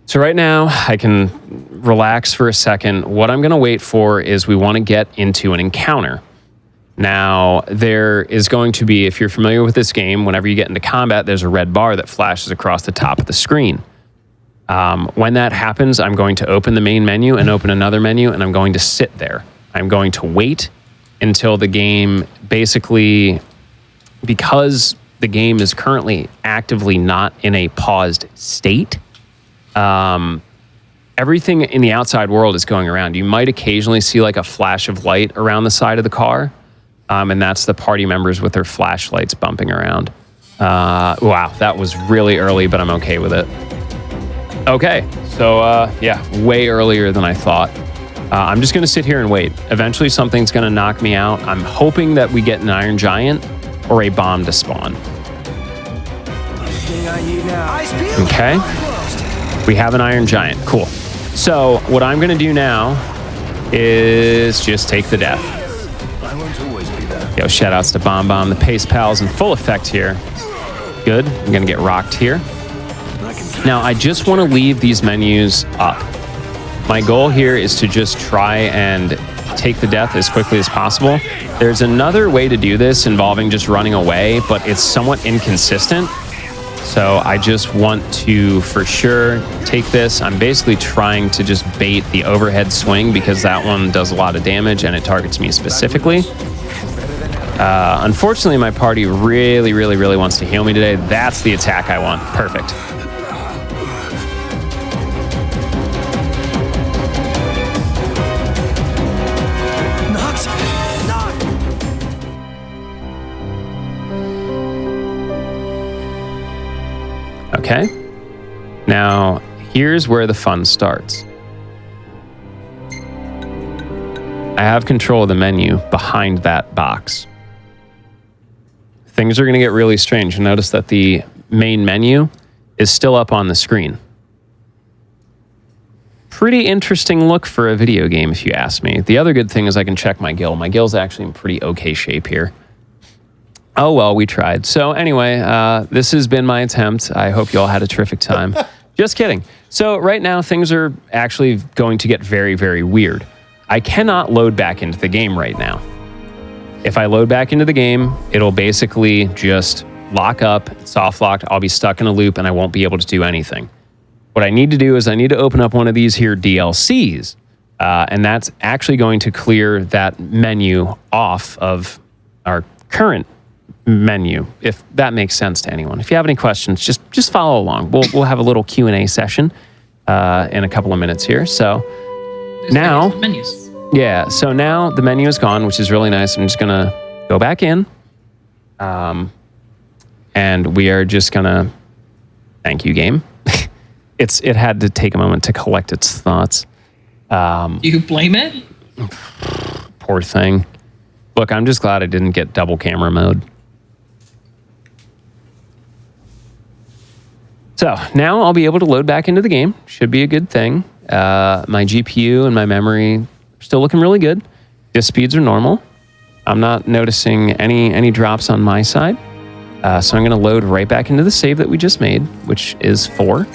So right now, I can relax for a second. What I'm going to wait for is we want to get into an encounter. Now, there is going to be, if you're familiar with this game, whenever you get into combat, there's a red bar that flashes across the top of the screen. When that happens, I'm going to open the main menu and open another menu, and I'm going to sit there. I'm going to wait until the game basically, because the game is currently actively not in a paused state, everything in the outside world is going around. You might occasionally see like a flash of light around the side of the car, and that's the party members with their flashlights bumping around. Wow, that was really early, but I'm okay with it. Okay, so yeah, way earlier than I thought. I'm just going to sit here and wait. Eventually something's going to knock me out. I'm hoping that we get an Iron Giant or a bomb to spawn. Okay. We have an Iron Giant. Cool. So what I'm going to do now is just take the death. Yo, shout outs to Bomb Bomb. The Pace Pal's in full effect here. Good. I'm going to get rocked here. Now, I just want to leave these menus up. My goal here is to just try and take the death as quickly as possible. There's another way to do this involving just running away, but it's somewhat inconsistent. So I just want to, for sure, take this. I'm basically trying to just bait the overhead swing because that one does a lot of damage and it targets me specifically. Unfortunately, my party really wants to heal me today. That's the attack I want. Perfect. Okay. Now, here's where the fun starts. I have control of the menu behind that box. Things are going to get really strange. You notice that the main menu is still up on the screen. Pretty interesting look for a video game, if you ask me. The other good thing is I can check my gil. My gil's actually in pretty okay shape here. Oh, well, we tried. So anyway, this has been my attempt. I hope you all had a terrific time. Just kidding. So right now, things are actually going to get very weird. I cannot load back into the game right now. If I load back into the game, it'll basically just lock up, soft locked. I'll be stuck in a loop and I won't be able to do anything. What I need to do is I need to open up one of these here DLCs, and that's actually going to clear that menu off of our current menu, if that makes sense to anyone. If you have any questions, just follow along. We'll have a little Q&A session in a couple of minutes here. So now, menus. Yeah, so now the menu is gone, which is really nice. I'm just gonna go back in, and we are just gonna thank you, game. It had to take a moment to collect its thoughts. Do you blame it? Poor thing. Look, I'm just glad I didn't get double camera mode. So now I'll be able to load back into the game. Should be a good thing. My GPU and my memory are still looking really good. Disk speeds are normal. I'm not noticing any drops on my side. So I'm going to load right back into the save that we just made, which is 4.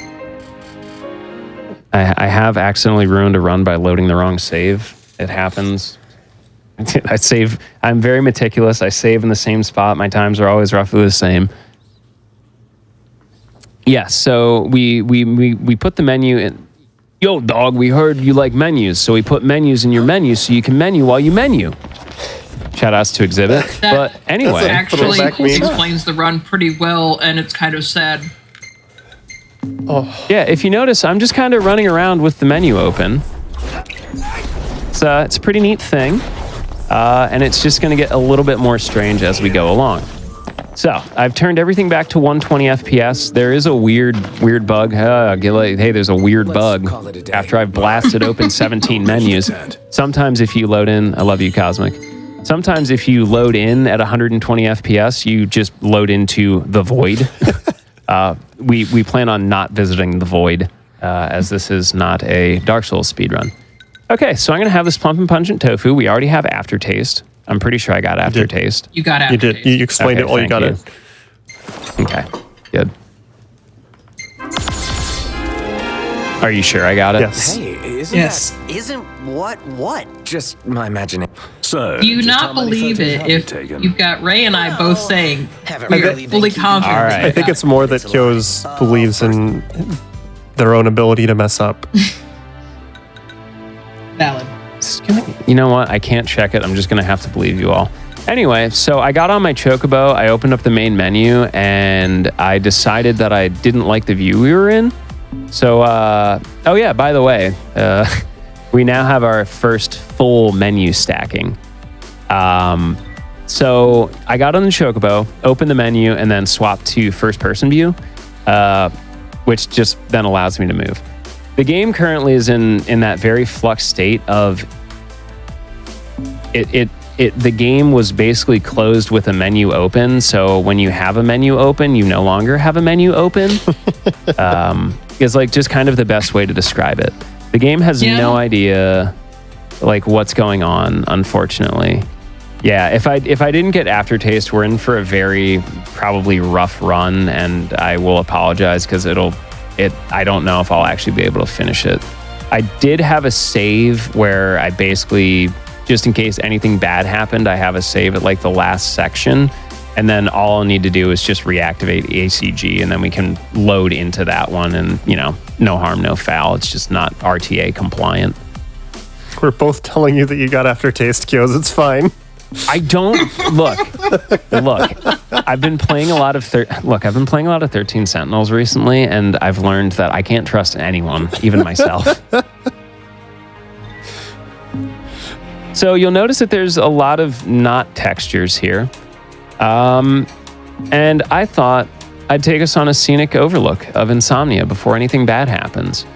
I have accidentally ruined a run by loading the wrong save. It happens. I'm very meticulous. I save in the same spot. My times are always roughly the same. Yeah, so we put the menu in. Yo, dog, we heard you like menus, so we put menus in your menu so you can menu while you menu. Shout outs to Exhibit. But anyway. Actually explains the run pretty well, and it's kind of sad. Oh. Yeah, if you notice, I'm just kind of running around with the menu open. It's a pretty neat thing. And it's just going to get a little bit more strange as we go along. So I've turned everything back to 120 FPS. There is a weird bug. Hey, there's a weird bug after I've blasted open 17 menus. Sometimes if you load in, I love you, Cosmic. Sometimes if you load in at 120 FPS, you just load into the void. We plan on not visiting the void, as this is not a Dark Souls speedrun. Okay, so I'm going to have this plump and pungent tofu. We already have aftertaste. I'm pretty sure I got aftertaste. You got aftertaste. You did. You explained it while you got it. Okay, good. Are you sure I got it? Yes. Hey, isn't Yes. that... Isn't what? Just my imagination. So, Do you just how not many believe photos it have you if taken? you've got Ray and I both saying Haven't we are really fully been confident? All that right. you I think got it's more that Kyo's believes in their own ability to mess up. valid. You know what? I can't check it. I'm just going to have to believe you all. Anyway, so I got on my Chocobo, I opened up the main menu, and I decided that I didn't like the view we were in. So, oh yeah, by the way, we now have our first full menu stacking. So I got on the Chocobo, opened the menu, and then swapped to first person view, which just then allows me to move. The game currently is in that very flux state of the game was basically closed with a menu open. So when you have a menu open, you no longer have a menu open. Is like just kind of the best way to describe it. The game has no idea like what's going on, unfortunately. Yeah, if I didn't get aftertaste, we're in for a very probably rough run, and I will apologize because I don't know if I'll actually be able to finish it. I did have a save where I basically, just in case anything bad happened, I have a save at like the last section, and then all I'll need to do is just reactivate ACG, and then we can load into that one, and no harm, no foul. It's just not RTA compliant. We're both telling you that you got aftertaste, Kyos. It's fine. I don't look. I've been playing a lot of 13 Sentinels recently, and I've learned that I can't trust anyone, even myself. So you'll notice that there's a lot of knot textures here. And I thought I'd take us on a scenic overlook of Insomnia before anything bad happens.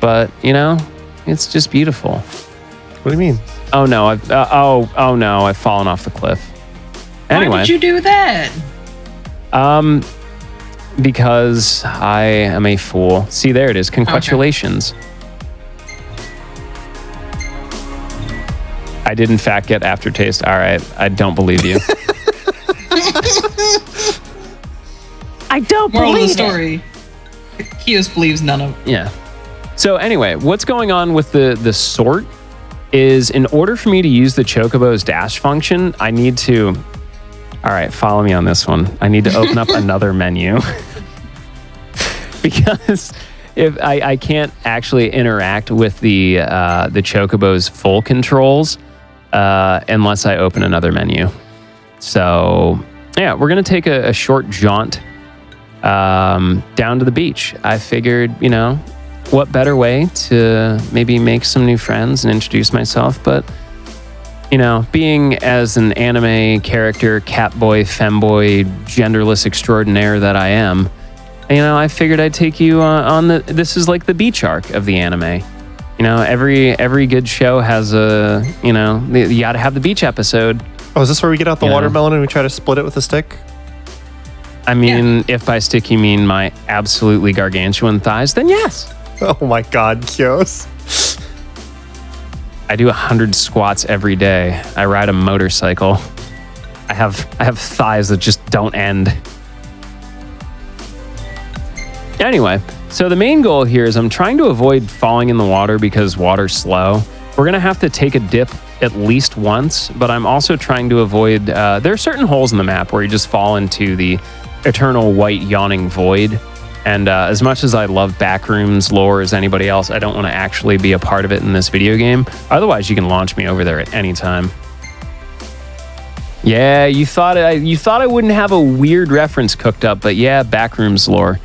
But, it's just beautiful. What do you mean? Oh no, I've fallen off the cliff. Anyway. Why did you do that? Because I am a fool. See, there it is. Congratulations. Okay. I did in fact get aftertaste. All right, I don't believe you. I don't Moral believe of the story. Kios believes none of it. Yeah. So anyway, what's going on with the sort is in order for me to use the Chocobo's dash function, I need to... All right, follow me on this one. I need to open up another menu. Because if I can't actually interact with the Chocobo's full controls unless I open another menu. So yeah, we're going to take a short jaunt down to the beach. I figured, what better way to maybe make some new friends and introduce myself, but being as an anime character, catboy, femboy, genderless extraordinaire that I am, I figured I'd take you on this is like the beach arc of the anime. Every good show has you gotta have the beach episode. Oh, is this where we get out the watermelon and we try to split it with a stick? I mean, if by stick you mean my absolutely gargantuan thighs, then yes. Oh my God, Kyos. I do 100 squats every day. I ride a motorcycle. I have thighs that just don't end. Anyway, so the main goal here is I'm trying to avoid falling in the water because water's slow. We're going to have to take a dip at least once, but I'm also trying to avoid... there are certain holes in the map where you just fall into the eternal white yawning void. And as much as I love backrooms lore as anybody else, I don't want to actually be a part of it in this video game. Otherwise, you can launch me over there at any time. Yeah, you thought I wouldn't have a weird reference cooked up, but yeah, backrooms lore.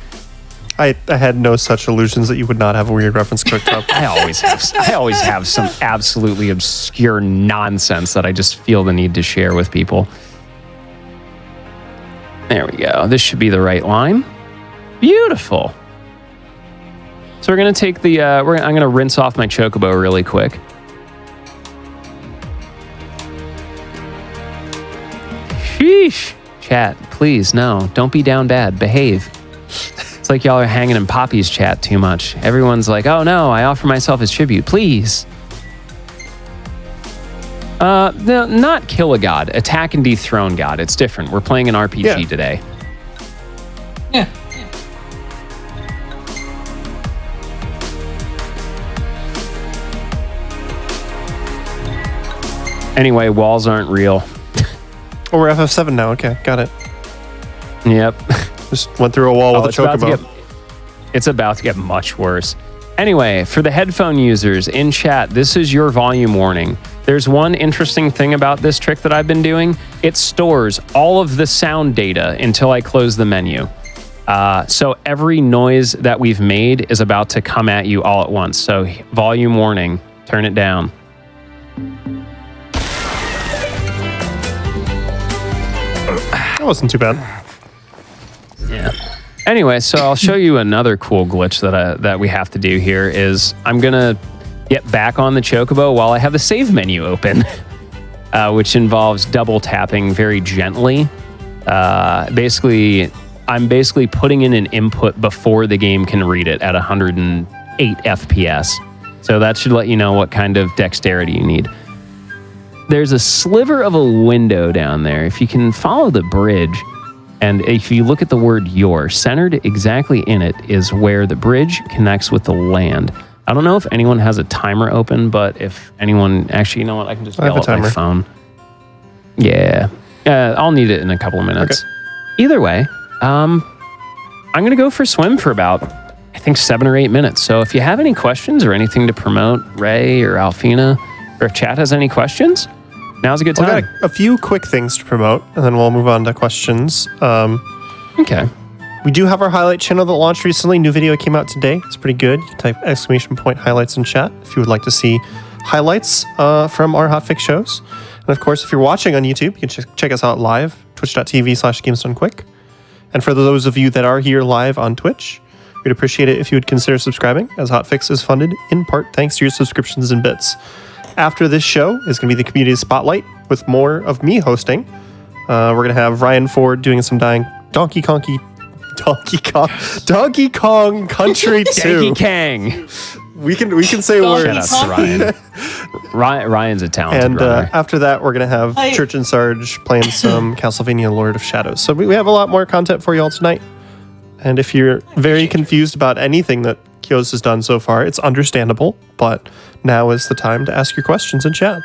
I had no such illusions that you would not have a weird reference cooked up. I always have some absolutely obscure nonsense that I just feel the need to share with people. There we go. This should be the right line. Beautiful. So we're gonna take the. I'm gonna rinse off my Chocobo really quick. Sheesh. Chat, please, no. Don't be down bad. Behave. It's like y'all are hanging in Poppy's chat too much. Everyone's like, oh no, I offer myself as tribute. Please. Yeah. No, not kill a god. Attack and dethrone god. It's different. We're playing an RPG today. Yeah. Anyway, walls aren't real. Oh, we're FF7 now. Okay, got it. Yep. Just went through a wall with a chocobo. It's about to get much worse. Anyway, for the headphone users in chat, this is your volume warning. There's one interesting thing about this trick that I've been doing. It stores all of the sound data until I close the menu. So every noise that we've made is about to come at you all at once. So volume warning, turn it down. That wasn't too bad. Yeah. Anyway, so I'll show you another cool glitch that we have to do here is I'm going to get back on the chocobo while I have the save menu open, which involves double tapping very gently. I'm basically putting in an input before the game can read it at 108 FPS. So that should let you know what kind of dexterity you need. There's a sliver of a window down there. If you can follow the bridge, and if you look at the word "your," centered exactly in it is where the bridge connects with the land. I don't know if anyone has a timer open, but if anyone... Actually, you know what? I can just yell at my phone. Yeah. I'll need it in a couple of minutes. Okay. Either way, I'm going to go for a swim for about, I think, 7 or 8 minutes. So if you have any questions or anything to promote, Ray or Alfina, or if chat has any questions, now's a good time. I've got a few quick things to promote, and then we'll move on to questions. Okay. We do have our highlight channel that launched recently. New video came out today. It's pretty good. You can type !highlights in chat if you would like to see highlights from our hotfix shows. And of course, if you're watching on YouTube, you can check us out live, twitch.tv/GamesDoneQuick. And for those of you that are here live on Twitch, we'd appreciate it if you would consider subscribing, as Hotfix is funded in part thanks to your subscriptions and bits. After this show is going to be the Community Spotlight with more of me hosting. We're going to have Ryan Ford doing some Donkey Kong Country 2. Donkey Kang. We can say words. Shout out to Ryan. Ryan's a talented And runner. after that, we're going to have Church and Sarge playing some Castlevania Lord of Shadows. So we have a lot more content for you all tonight. And if you're very confused about anything that Kios has done so far, it's understandable, but now is the time to ask your questions in chat.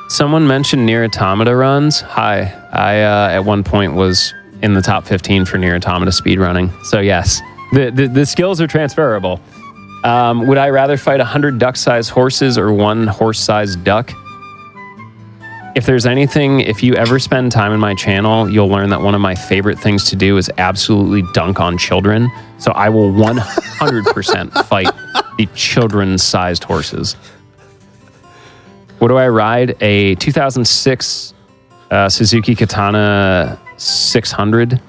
Someone mentioned Nier Automata runs. Hi. I at one point was in the top 15 for Nier Automata speedrunning. So yes, the skills are transferable. Would I rather fight 100 duck-sized horses or 1 horse-sized duck? If there's anything, if you ever spend time in my channel, you'll learn that one of my favorite things to do is absolutely dunk on children. So I will 100% fight the children-sized horses. What do I ride? A 2006 Suzuki Katana 600.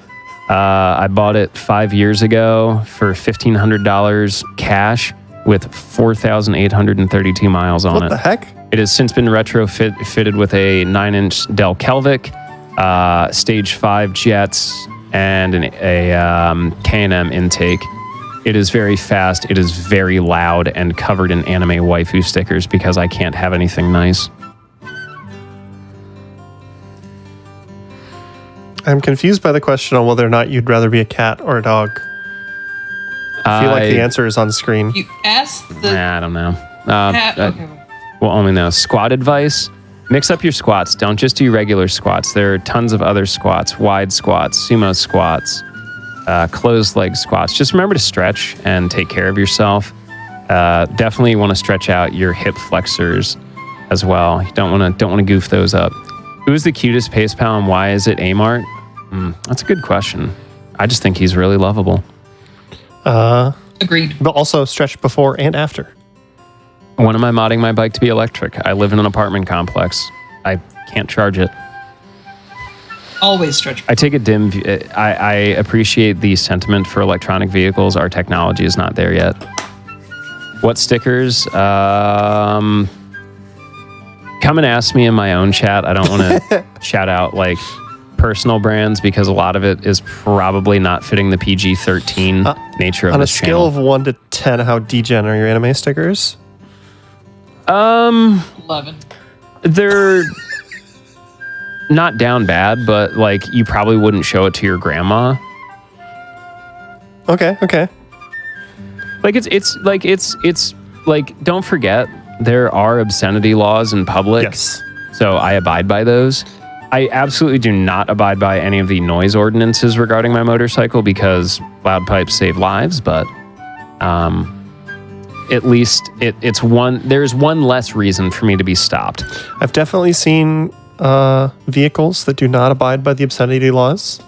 I bought it 5 years ago for $1,500 cash with 4,832 miles on it. What the heck? It has since been retrofitted with a 9-inch Del Kelvic, stage 5 jets, and a K&M intake. It is very fast, it is very loud, and covered in anime waifu stickers because I can't have anything nice. I'm confused by the question on whether or not you'd rather be a cat or a dog. I feel like the answer is on screen. You asked the I don't know. cat. Okay. Well, only know. Squat advice. Mix up your squats. Don't just do regular squats. There are tons of other squats. Wide squats, sumo squats, closed leg squats. Just remember to stretch and take care of yourself. Definitely want to stretch out your hip flexors as well. You don't want to goof those up. Who is the cutest pace pal and why is it Amart? That's a good question. I just think he's really lovable. Agreed. But also stretch before and after. When am I modding my bike to be electric? I live in an apartment complex. I can't charge it. Always stretch. I take a dim view. I appreciate the sentiment for electronic vehicles. Our technology is not there yet. What stickers? Come and ask me in my own chat. I don't want to shout out like personal brands because a lot of it is probably not fitting the PG-13 nature of on this a scale channel. of 1 to 10, how degen are your anime stickers? 11. They're not down bad, but like you probably wouldn't show it to your grandma. Okay. Like it's like don't forget there are obscenity laws in public. Yes. So I abide by those. I absolutely do not abide by any of the noise ordinances regarding my motorcycle because loud pipes save lives, but at least it's one. There's one less reason for me to be stopped. I've definitely seen vehicles that do not abide by the obscenity laws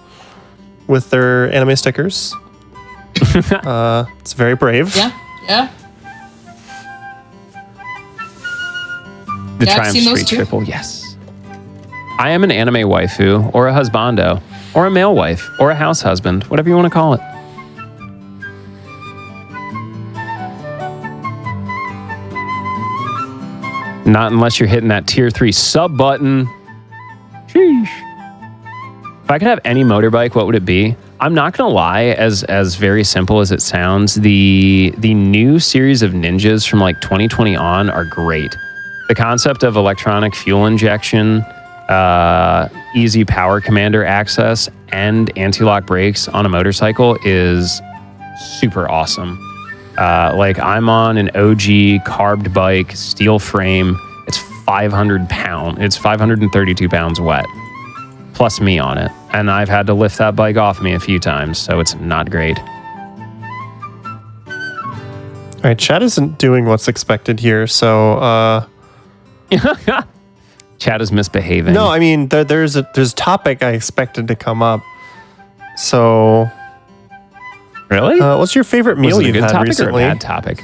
with their anime stickers. It's very brave. Yeah. The Yeah, I've Triumph seen those Street too. Triple, yes. I am an anime waifu, or a husbando, or a male wife, or a house husband, whatever you want to call it. Not unless you're hitting that tier 3 sub button. Sheesh. If I could have any motorbike, what would it be? I'm not gonna lie, as very simple as it sounds, the new series of ninjas from like 2020 on are great. The concept of electronic fuel injection, easy power commander access, and anti-lock brakes on a motorcycle is super awesome. Like I'm on an OG carbed bike, steel frame. It's 500 pounds. It's 532 pounds wet, plus me on it. And I've had to lift that bike off me a few times, so it's not great. All right, chat isn't doing what's expected here, so Chad is misbehaving. no, I mean there's a topic I expected to come up. So Really? what's your favorite meal Was it a you've good had topic recently? or a bad topic?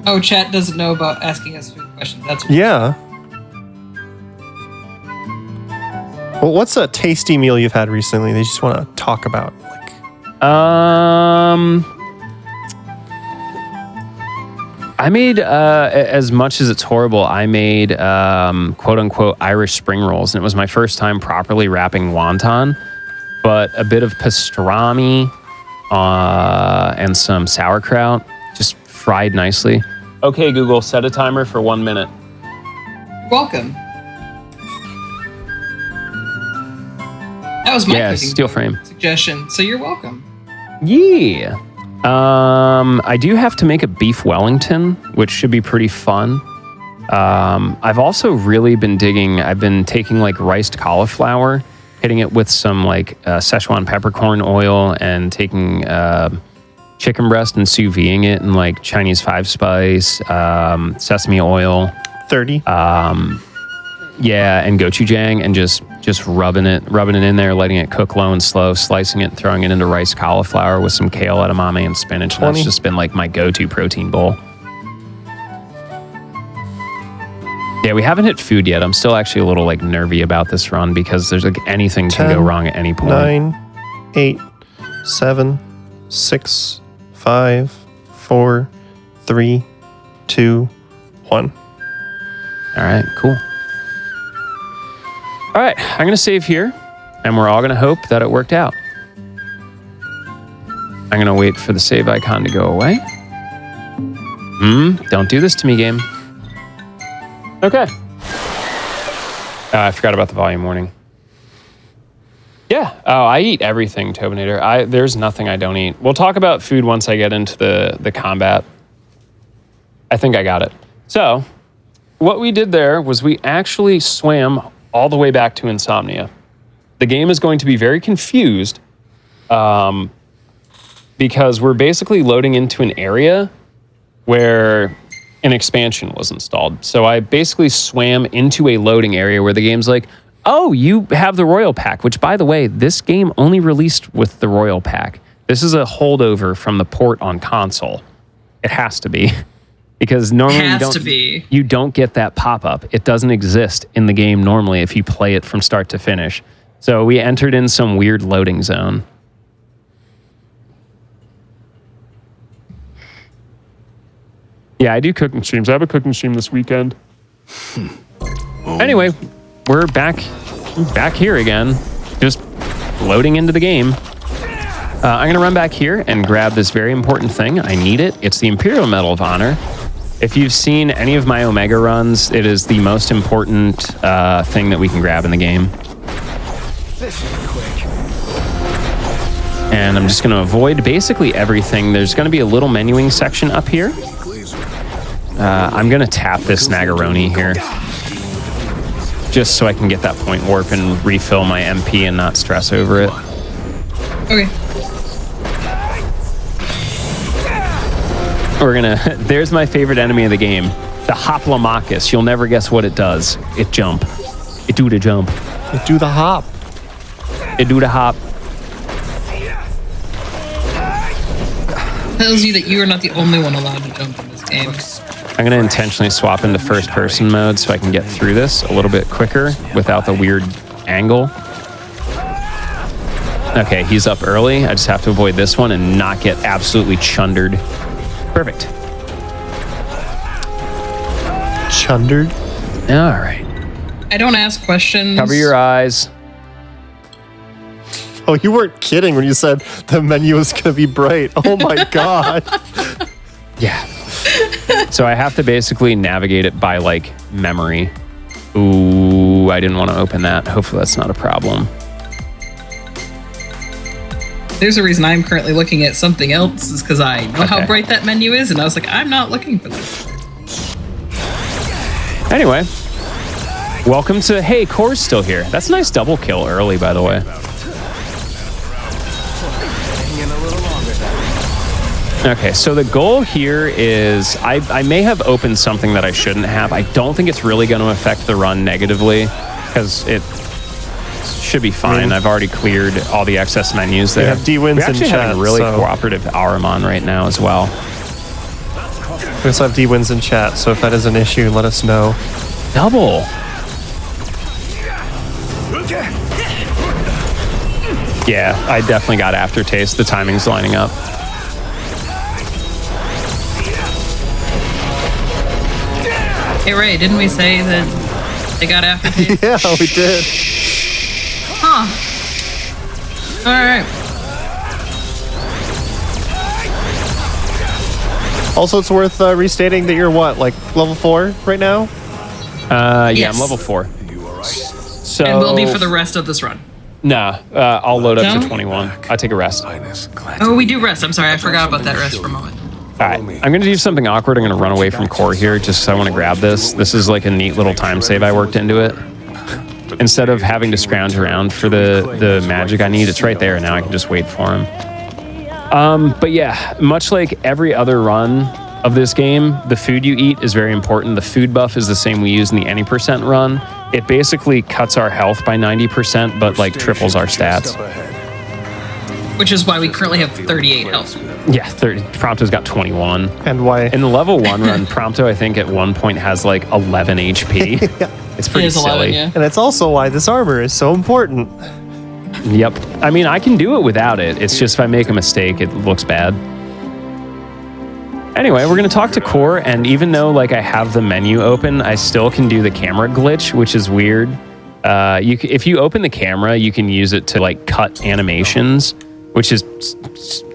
Oh, chat doesn't know about asking us food questions. That's what Yeah. Well, what's a tasty meal you've had recently that you just want to talk about? Like, I made, as much as it's horrible, I made quote unquote Irish spring rolls, and it was my first time properly wrapping wonton. But a bit of pastrami and some sauerkraut, just fried nicely. Okay, Google, set a timer for 1 minute. You're welcome. That was my cooking steel frame suggestion, so you're welcome. Yeah. I do have to make a beef Wellington, which should be pretty fun. I've also really been digging. I've been taking like riced cauliflower, hitting it with some like Szechuan peppercorn oil, and taking chicken breast and sous videing it in like Chinese 5-spice, sesame oil, 30. yeah, and gochujang, and just rubbing it in there, letting it cook low and slow, slicing it, throwing it into riced cauliflower with some kale, edamame, and spinach. 20. That's just been like my go-to protein bowl. Yeah, we haven't hit food yet. I'm still actually a little like nervy about this run because there's like anything can 10, go wrong at any point. 9, 8, 7, 6, 5, 4, 3, 2, 1. All right, cool. All right, I'm going to save here, and we're all going to hope that it worked out. I'm going to wait for the save icon to go away. Don't do this to me, game. Okay. I forgot about the volume warning. Yeah. Oh, I eat everything, Tobinator. There's nothing I don't eat. We'll talk about food once I get into the combat. I think I got it. So, what we did there was we actually swam all the way back to Insomnia. The game is going to be very confused because we're basically loading into an area where an expansion was installed. So I basically swam into a loading area where the game's like, oh, you have the Royal Pack, which, by the way, this game only released with the Royal Pack. This is a holdover from the port on console. It has to be. Because normally you don't get that pop-up. It doesn't exist in the game normally if you play it from start to finish. So we entered in some weird loading zone. Yeah, I do cooking streams. I have a cooking stream this weekend. Anyway, we're back here again, just loading into the game. I'm going to run back here and grab this very important thing. I need it. It's the Imperial Medal of Honor. If you've seen any of my Omega runs, it is the most important thing that we can grab in the game. This is quick. And I'm just going to avoid basically everything. There's going to be a little menuing section up here. I'm going to tap this Nagaroni here. Just so I can get that point warp and refill my MP and not stress over it. Okay. We're going to... There's my favorite enemy of the game. The Hoplomachus. You'll never guess what it does. It jump. It do the jump. It do the hop. It do the hop. Tells you that you are not the only one allowed to jump in this game. I'm going to intentionally swap into first person mode so I can get through this a little bit quicker without the weird angle. Okay, he's up early. I just have to avoid this one and not get absolutely chundered. Perfect. Chundered? All right. I don't ask questions. Cover your eyes. Oh, you weren't kidding when you said the menu was going to be bright. Oh my God. Yeah. So I have to basically navigate it by like memory. Ooh, I didn't want to open that. Hopefully that's not a problem. There's a reason I'm currently looking at something else is because I know how bright that menu is, and I was like, I'm not looking for this. Anyway, welcome to... Hey, Core's still here. That's a nice double kill early, by the way. Okay, so the goal here is I may have opened something that I shouldn't have. I don't think it's really going to affect the run negatively because it should be fine. I've already cleared all the excess menus there. We have D-Wins in actually chat, having a really so- cooperative Ahriman right now as well. We also have D-Wins in chat, so if that is an issue, let us know. Double. Yeah, I definitely got aftertaste. The timing's lining up. Hey, Ray, didn't we say that they got aftertaste? Yeah, we did. Huh. All right. Also, it's worth restating that you're what, like level 4 right now? Yeah, Yes. I'm level 4. So, And will be for the rest of this run. Nah, I'll load up No? to 21. I'll take a rest. Oh, we do rest. I'm sorry, I forgot about that rest for a moment. All right, I'm going to do something awkward. I'm going to run away from Core here just because I want to grab this. This is like a neat little time save I worked into it. Instead of having to scrounge around for the magic I need, it's right there. Now I can just wait for him. But yeah, much like every other run of this game, the food you eat is very important. The food buff is the same we use in the any percent run. It basically cuts our health by 90%, but like triples our stats. Which is why we currently have 38 health. Yeah, 30. Prompto's got 21. And why? In the level 1 run, Prompto, I think, at one point has like 11 HP. It's pretty It is silly. 11, yeah. And it's also why this armor is so important. Yep. I mean, I can do it without it. It's just if I make a mistake, it looks bad. Anyway, we're going to talk to Core, and even though like I have the menu open, I still can do the camera glitch, which is weird. If you open the camera, you can use it to like cut animations, which is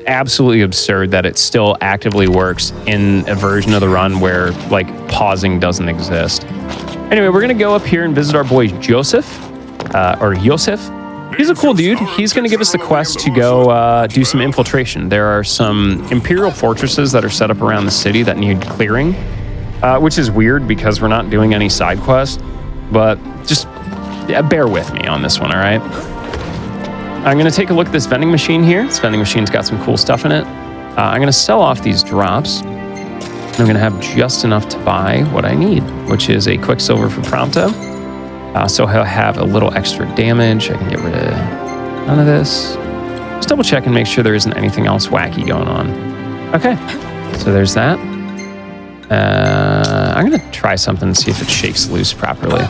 absolutely absurd that it still actively works in a version of the run where like pausing doesn't exist. Anyway, we're going to go up here and visit our boy Joseph, or Yosef. He's a cool dude. He's going to give us the quest to go do some infiltration. There are some Imperial fortresses that are set up around the city that need clearing, which is weird because we're not doing any side quests, but just bear with me on this one, all right? I'm going to take a look at this vending machine here. This vending machine's got some cool stuff in it. I'm going to sell off these drops. I'm going to have just enough to buy what I need, which is a Quicksilver for Prompto. So he'll have a little extra damage. I can get rid of none of this. Just double check and make sure there isn't anything else wacky going on. Okay, so there's that. I'm going to try something and see if it shakes loose properly.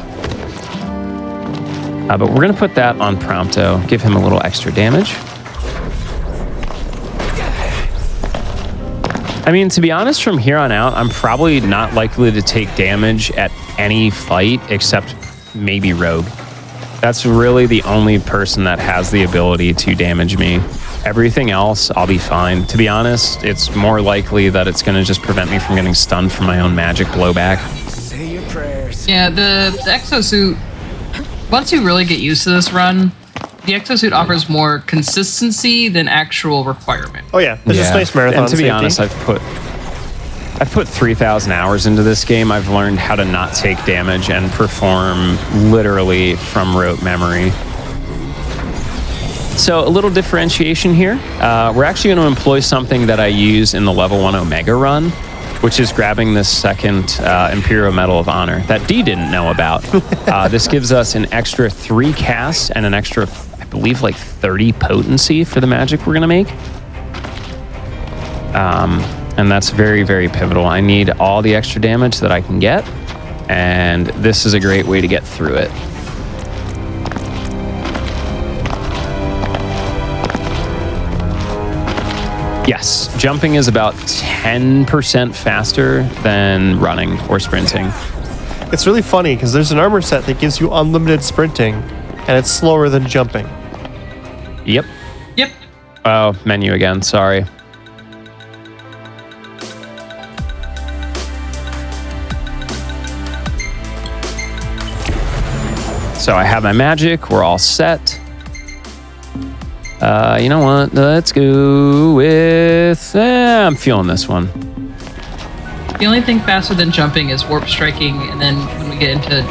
But we're going to put that on Prompto, give him a little extra damage. I mean, to be honest, from here on out, I'm probably not likely to take damage at any fight except maybe Rogue. That's really the only person that has the ability to damage me. Everything else, I'll be fine. To be honest, it's more likely that it's going to just prevent me from getting stunned from my own magic blowback. Say your prayers. Yeah, the exosuit, once you really get used to this run, The exosuit offers more consistency than actual requirement. Oh yeah, it's just nice marathon And to be safety. honest, I've put 3,000 hours into this game. I've learned how to not take damage and perform literally from rote memory. So a little differentiation here. We're actually going to employ something that I use in the level 1 Omega run, which is grabbing this second Imperial Medal of Honor that D didn't know about. This gives us an extra 3 cast and an extra, I believe, like 30 potency for the magic we're going to make. And that's very, very pivotal. I need all the extra damage that I can get, and this is a great way to get through it. Yes, jumping is about 10% faster than running or sprinting. It's really funny because there's an armor set that gives you unlimited sprinting, and it's slower than jumping. Yep. Yep. Oh, menu again, sorry. So I have my magic, we're all set. You know what? Let's go with... I'm feeling this one. The only thing faster than jumping is warp striking, and then when we get into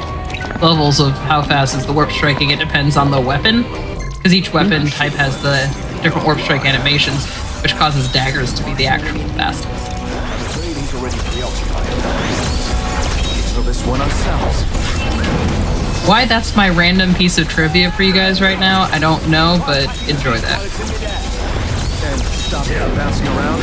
levels of how fast is the warp striking, it depends on the weapon, because each weapon type has the different warp strike animations, which causes daggers to be the actual fastest. This one ourselves. Why that's my random piece of trivia for you guys right now, I don't know, but enjoy that. And stop bouncing around.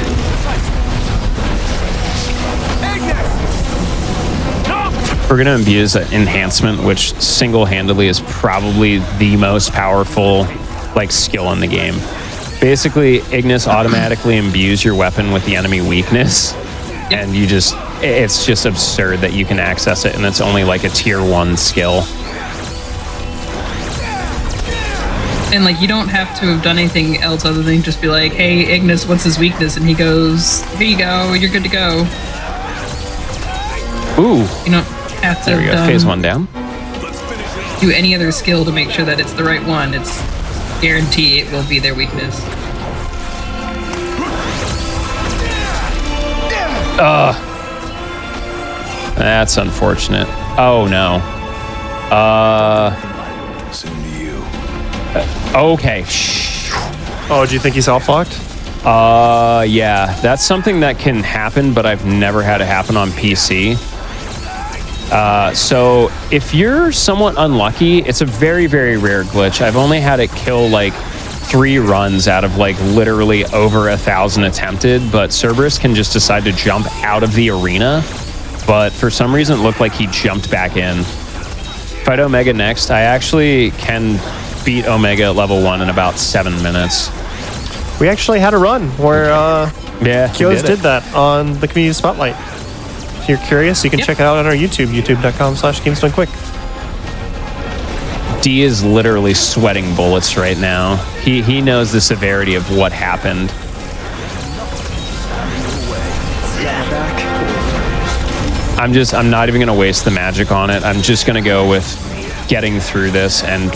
We're going to abuse an enhancement, which single-handedly is probably the most powerful skill in the game. Basically, Ignis automatically imbues your weapon with the enemy weakness, and it's just absurd that you can access it, and it's only like a tier 1 skill. And you don't have to have done anything else other than just be like, hey, Ignis, what's his weakness? And he goes, here you go, you're good to go. Ooh. You don't have to There we go, phase 1 down. do any other skill to make sure that it's the right one. It's guarantee it will be their weakness. That's unfortunate. Oh, no. Soon to you. Okay. Oh, do you think he's off-locked? Yeah. That's something that can happen, but I've never had it happen on PC. So if you're somewhat unlucky, it's a very, very rare glitch. I've only had it kill 3 runs out of literally over 1,000 attempted, but Cerberus can just decide to jump out of the arena. But for some reason, it looked like he jumped back in. Fight Omega next. I actually can beat Omega at level 1 in about 7 minutes. We actually had a run where Kios did did that on the Community Spotlight. If you're curious, you can check it out on our YouTube, youtube.com/GamesDoneQuick. D is literally sweating bullets right now. He knows the severity of what happened. I'm not even going to waste the magic on it. I'm just going to go with getting through this and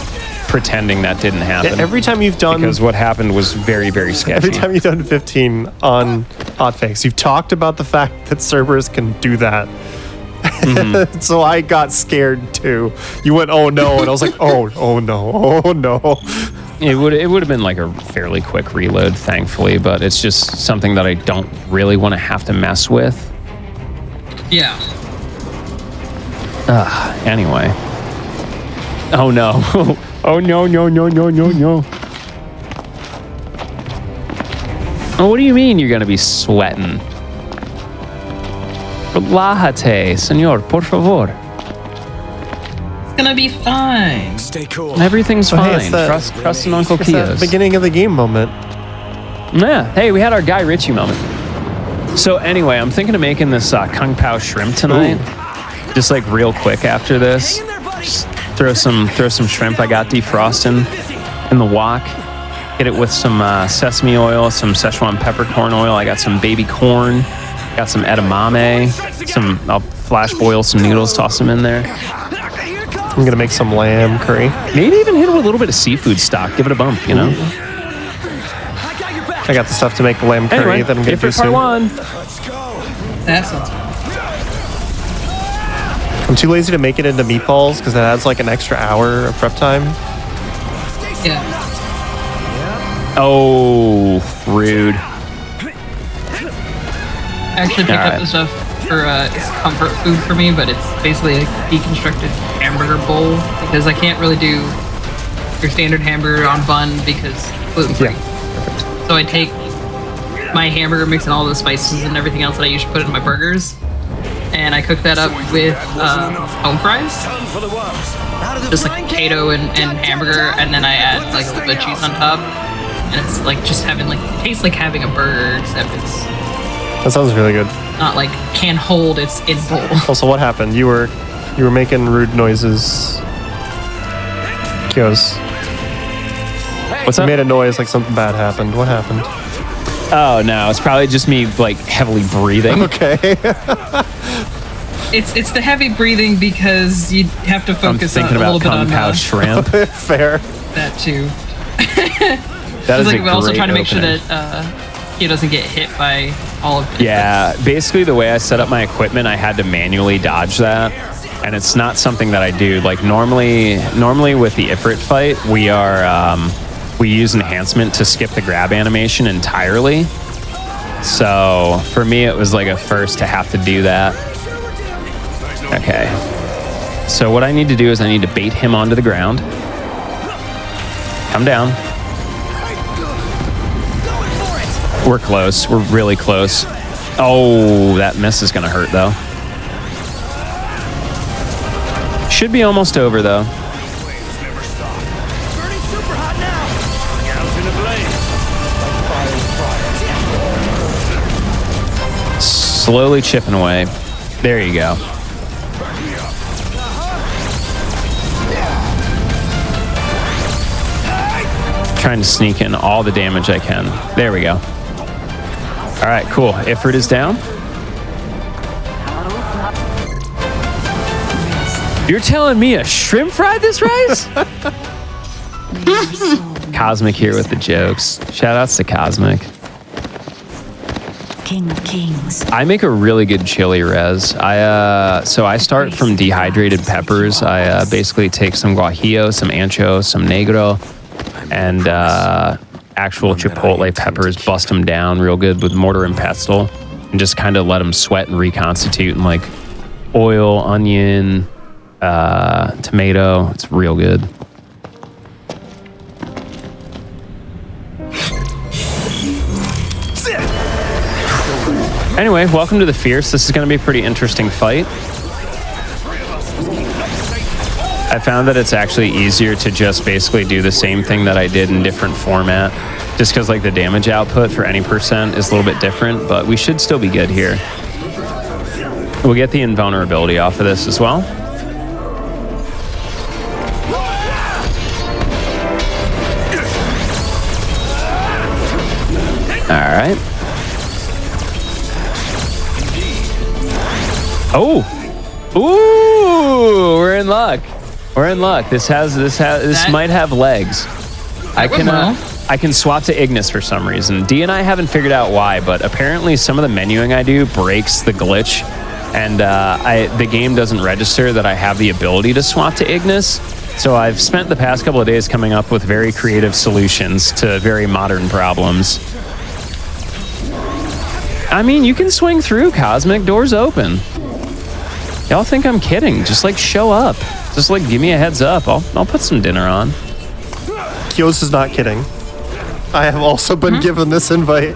pretending that didn't happen. Yeah, every time you've done... Because what happened was very, very sketchy. Every time you've done 15 on Hotfix, you've talked about the fact that Cerberus can do that. Mm-hmm. So I got scared too. You went, oh no, and I was like, oh no. It would have been a fairly quick reload, thankfully, but it's just something that I don't really want to have to mess with. Yeah. Anyway. Oh no. Oh no. Oh, what do you mean you're gonna be sweating? Relájate, señor, por favor. It's gonna be fine. Stay cool. Everything's Hey, fine. it's that- Trust in Uncle It's that Kios. beginning of the game moment. Yeah. Hey, we had our Guy Ritchie moment. So anyway, I'm thinking of making this Kung Pao shrimp tonight. Ooh. Just real quick after this. Just throw some shrimp I got defrosting in the wok. Hit it with some sesame oil, some Szechuan peppercorn oil. I got some baby corn. Got some edamame. I'll flash boil some noodles, toss them in there. I'm gonna make some lamb curry. Maybe even hit it with a little bit of seafood stock. Give it a bump, you know? I got the stuff to make the lamb curry Anyway, that I'm gonna do Ifrit part soon. 1. That sounds I'm too lazy to make it into meatballs because that adds like an extra hour of prep time. Yeah. Oh, rude. I actually picked Alright. up the stuff for it's comfort food for me, but it's basically a deconstructed hamburger bowl because I can't really do your standard hamburger on bun because gluten free. So I take my hamburger mix and all the spices and everything else that I usually put in my burgers, and I cook that up with home fries, just like potato and hamburger, and then I add like a little bit of cheese on top, and it's like just having like it tastes like having a burger except it's That sounds really good. not like can hold, it's in bowl. Also, what happened? You were making rude noises. Kios. What's You up? made a noise like something bad happened. What happened? Oh, no. It's probably just me, like, heavily breathing. Okay. It's the heavy breathing because you have to I'm focus on, thinking a little about bit on kung pao shrimp. Fair. that too. That is It's like a we're also great trying to make opening. sure that he doesn't get hit by all of it. Yeah, basically the way I set up my equipment, I had to manually dodge that, and it's not something that I do. Like normally with the Ifrit fight, we use enhancement to skip the grab animation entirely. So for me, it was like a first to have to do that. Okay. So what I need to do is I need to bait him onto the ground. Come down. We're close. We're really close. Oh, that miss is going to hurt, though. Should be almost over, though. Slowly chipping away. There you go. Trying to sneak in all the damage I can. There we go. All right, cool. Ifrit is down. You're telling me a shrimp fried this rice? Cosmic here with the jokes. Shout outs to Cosmic. King of Kings. I make a really good chili res. So I start from dehydrated peppers. I basically take some guajillo, some ancho, some negro, and actual chipotle peppers, bust them down real good with mortar and pestle, and just kind of let them sweat and reconstitute in like oil, onion, tomato. It's real good. Anyway, welcome to the Fierce. This is going to be a pretty interesting fight. I found that it's actually easier to just basically do the same thing that I did in different format, just because like the damage output for any percent is a little bit different, but we should still be good here. We'll get the invulnerability off of this as well. All right. Oh, ooh, we're in luck. We're in luck. This might have legs. I can swap to Ignis for some reason. D and I haven't figured out why, but apparently some of the menuing I do breaks the glitch, and the game doesn't register that I have the ability to swap to Ignis. So I've spent the past couple of days coming up with very creative solutions to very modern problems. I mean, you can swing through, Cosmic. Doors open. Y'all think I'm kidding. Just like show up. Just like give me a heads up. I'll put some dinner on. Kios is not kidding. I have also been given this invite.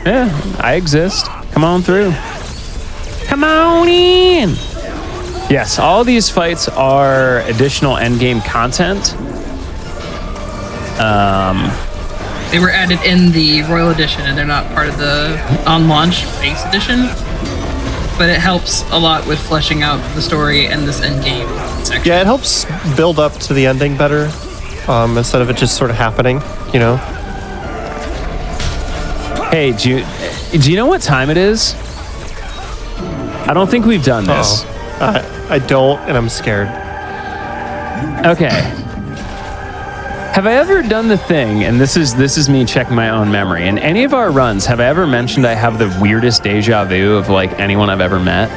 Yeah, I exist. Come on through. Come on in. Yes, all these fights are additional endgame content. They were added in the Royal Edition, and they're not part of the on-launch base edition. But it helps a lot with fleshing out the story and this end game section. Yeah, it helps build up to the ending better, instead of it just sort of happening, you know? Hey, do you know what time it is? I don't think we've done this. I don't, and I'm scared. Okay. Have I ever done the thing, and this is me checking my own memory, in any of our runs, have I ever mentioned I have the weirdest deja vu of like anyone I've ever met?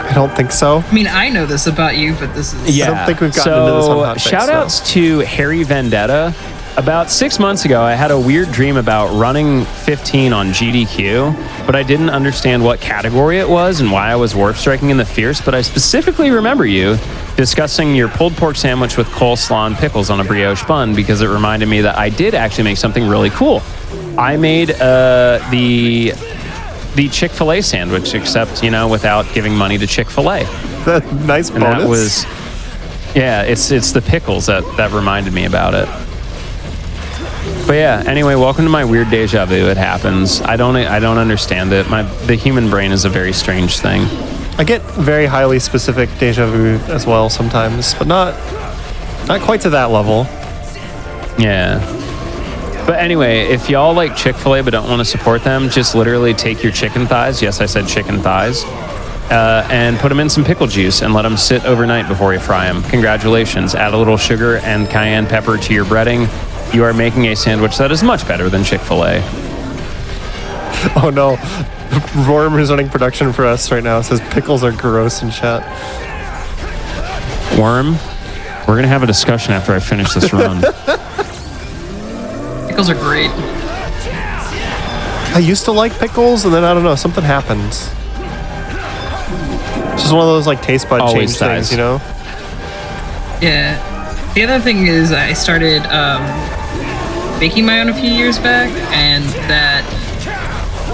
I don't think so. I mean, I know this about you, but this is... Yeah. I don't think we've gotten into this on Hot Takes, shout outs to Harry Vendetta. About 6 months ago, I had a weird dream about running 15 on GDQ, but I didn't understand what category it was and why I was warp striking in the fierce, but I specifically remember you discussing your pulled pork sandwich with coleslaw and pickles on a brioche bun because it reminded me that I did actually make something really cool. I made the Chick-fil-A sandwich, except, you know, without giving money to Chick-fil-A. That nice bonus. And that was, yeah, it's the pickles that reminded me about it. But yeah, anyway, welcome to my weird deja vu. It happens. I don't understand it. The human brain is a very strange thing. I get very highly specific deja vu as well sometimes, but not quite to that level. Yeah. But anyway, if y'all like Chick-fil-A but don't want to support them, just literally take your chicken thighs. Yes, I said chicken thighs. And put them in some pickle juice and let them sit overnight before you fry them. Congratulations. Add a little sugar and cayenne pepper to your breading. You are making a sandwich that is much better than Chick-fil-A. Oh no. Worm is running production for us right now. It says pickles are gross in chat. Worm, we're going to have a discussion after I finish this run. Pickles are great. I used to like pickles, and then I don't know, something happened. It's just one of those like taste bud Always change things, you know? Yeah. The other thing is I started baking my own a few years back, and that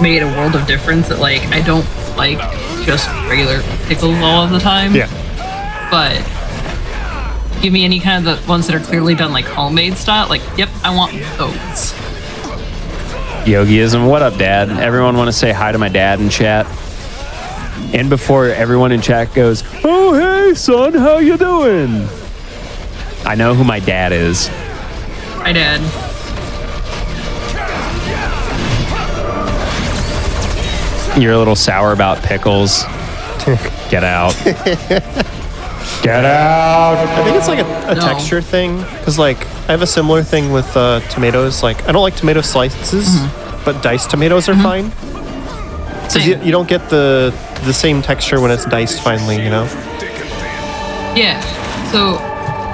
made a world of difference. That like I don't like just regular pickles all of the time. Yeah. But give me any kind of the ones that are clearly done like homemade style. Like, yep, I want those. Yogiism, what up, Dad? Everyone want to say hi to my dad in chat? And before everyone in chat goes, oh, hey, son, how you doing? I know who my dad is. Hi, Dad. You're a little sour about pickles. Get out. Get out. I think it's like a No. texture thing, because like I have a similar thing with tomatoes. Like I don't like tomato slices, but diced tomatoes are fine. So Same. you don't get the same texture when it's diced finely, you know? Yeah. So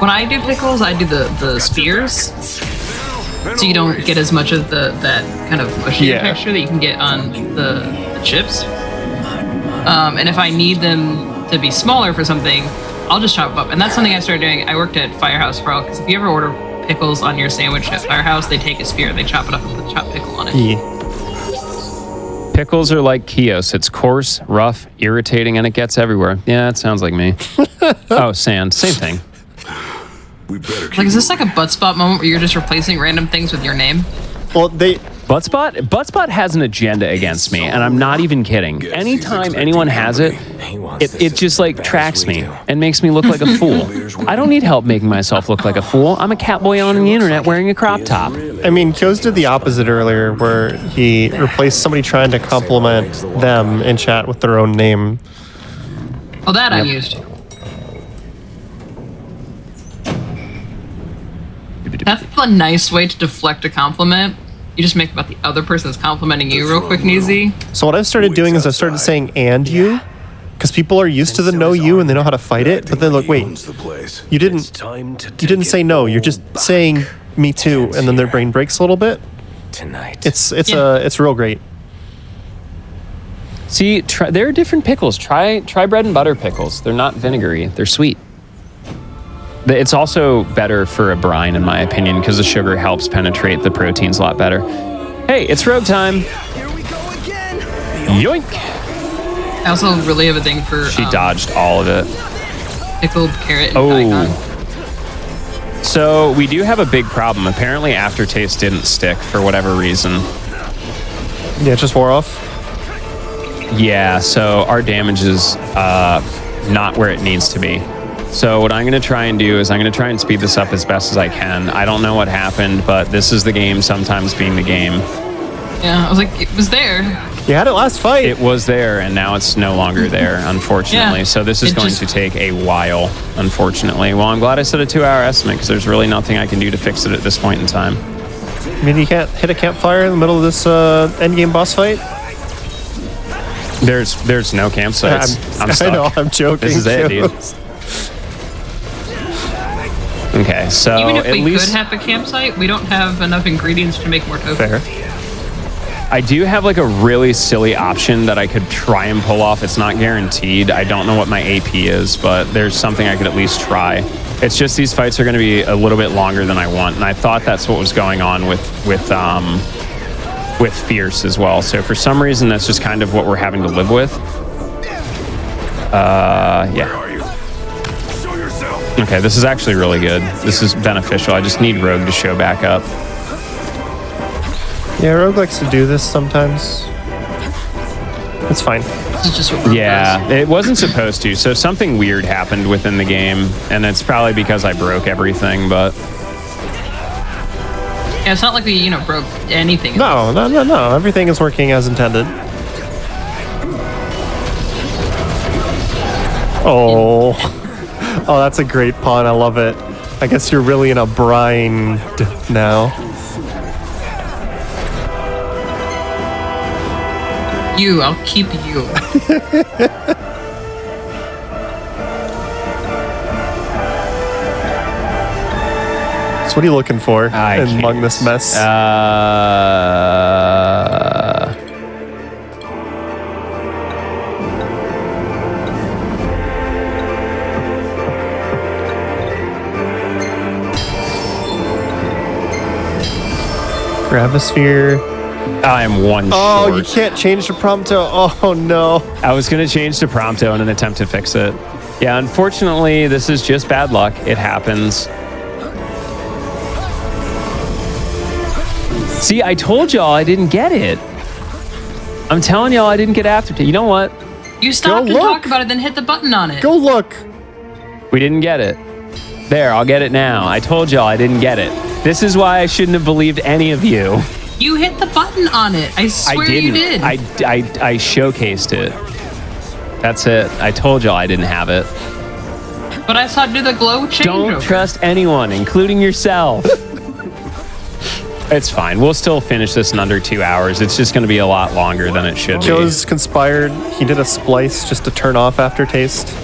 when I do pickles, I do the spears. So you don't get as much of that kind of mushy texture that you can get on the chips. And if I need them to be smaller for something, I'll just chop them up. And that's something I started doing. I worked at Firehouse for all, because if you ever order pickles on your sandwich at Firehouse, they take a spear, they chop it up and put chopped pickle on it. Yeah. Pickles are like Chios. It's coarse, rough, irritating, and it gets everywhere. Yeah, it sounds like me. Oh, sand. Same thing. We better Like, is this like a butt spot moment where you're just replacing random things with your name? Well, Buttspot has an agenda against me, and I'm not even kidding. Anytime anyone has it, it just like tracks me and makes me look like a fool. I don't need help making myself look like a fool. I'm a catboy on the internet wearing a crop top. I mean, Kyo's did the opposite earlier, where he replaced somebody trying to compliment them in chat with their own name. Oh, that I'm used to. That's the nice way to deflect a compliment. You just make about the other person that's complimenting you real quick and easy. So what I've started doing is I've started saying "and you," because people are used to the "no you" and they know how to fight it. But then look, wait, you didn't say no. You're just saying "me too," and then their brain breaks a little bit. Tonight. It's real great. See, there are different pickles. Try bread and butter pickles. They're not vinegary. They're sweet. It's also better for a brine, in my opinion, because the sugar helps penetrate the proteins a lot better. Hey, it's rogue time. Here we go again. Yoink. I also really have a thing for She dodged all of it. pickled carrot and daikon. So we do have a big problem. Apparently aftertaste didn't stick for whatever reason. Yeah, it just wore off. Yeah, so our damage is not where it needs to be. So what I'm going to try and do is I'm going to try and speed this up as best as I can. I don't know what happened, but this is the game sometimes being the game. Yeah, I was like, it was there. You had it last fight. It was there, and now it's no longer there, unfortunately. Yeah, So this is it going just- to take a while, unfortunately. Well, I'm glad I set a 2-hour estimate, because there's really nothing I can do to fix it at this point in time. I mean, you can't hit a campfire in the middle of this endgame boss fight? There's no campsites. I'm stuck. I know, I'm joking. This is it, dude. Okay, so Even if at we least could have a campsite, we don't have enough ingredients to make more tofu. Fair. I do have like a really silly option that I could try and pull off. It's not guaranteed. I don't know what my AP is, but there's something I could at least try. It's just these fights are going to be a little bit longer than I want, and I thought that's what was going on with Fierce as well. So for some reason, that's just kind of what we're having to live with. Yeah. Okay, this is actually really good. This is beneficial. I just need Rogue to show back up. Yeah, Rogue likes to do this sometimes. It's fine. This is just what Rogue Yeah, does. it wasn't supposed to. So something weird happened within the game, and it's probably because I broke everything, but Yeah, it's not like we, broke anything. No. Everything is working as intended. Oh. Oh, that's a great pawn. I love it. I guess you're really in a brine now. I'll keep you. So what are you looking for among can't. this mess? Gravisphere. I am one Oh, short. you can't change the prompto. Oh, no. I was going to change to Prompto in an attempt to fix it. Yeah, unfortunately, this is just bad luck. It happens. See, I told y'all I didn't get it. I'm telling y'all I didn't get after it. You know what? You stopped and look. talked about it, then hit the button on it. Go look. We didn't get it. There, I'll get it now. I told y'all I didn't get it. This is why I shouldn't have believed any of you. You hit the button on it. I swear I didn't. you did. I showcased it. That's it. I told y'all I didn't have it. But I saw it do the glow change. Don't trust anyone, including yourself. It's fine. We'll still finish this in under 2 hours. It's just going to be a lot longer than it should be. Joe's conspired. He did a splice just to turn off aftertaste.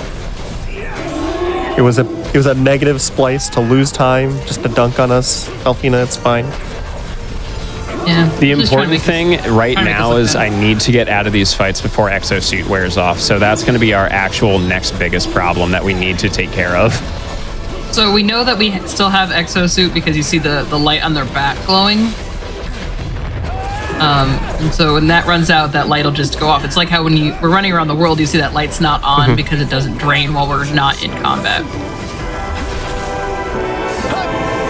It was a negative splice to lose time, just to dunk on us. Elfina, it's fine. Yeah. The Just trying to important make thing this- right trying to make now this look is better. I need to get out of these fights before Exosuit wears off. So that's going to be our actual next biggest problem that we need to take care of. So we know that we still have exosuit because you see the light on their back glowing. And so when that runs out, that light will just go off. It's like how when we're running around the world, you see that light's not on because it doesn't drain while we're not in combat.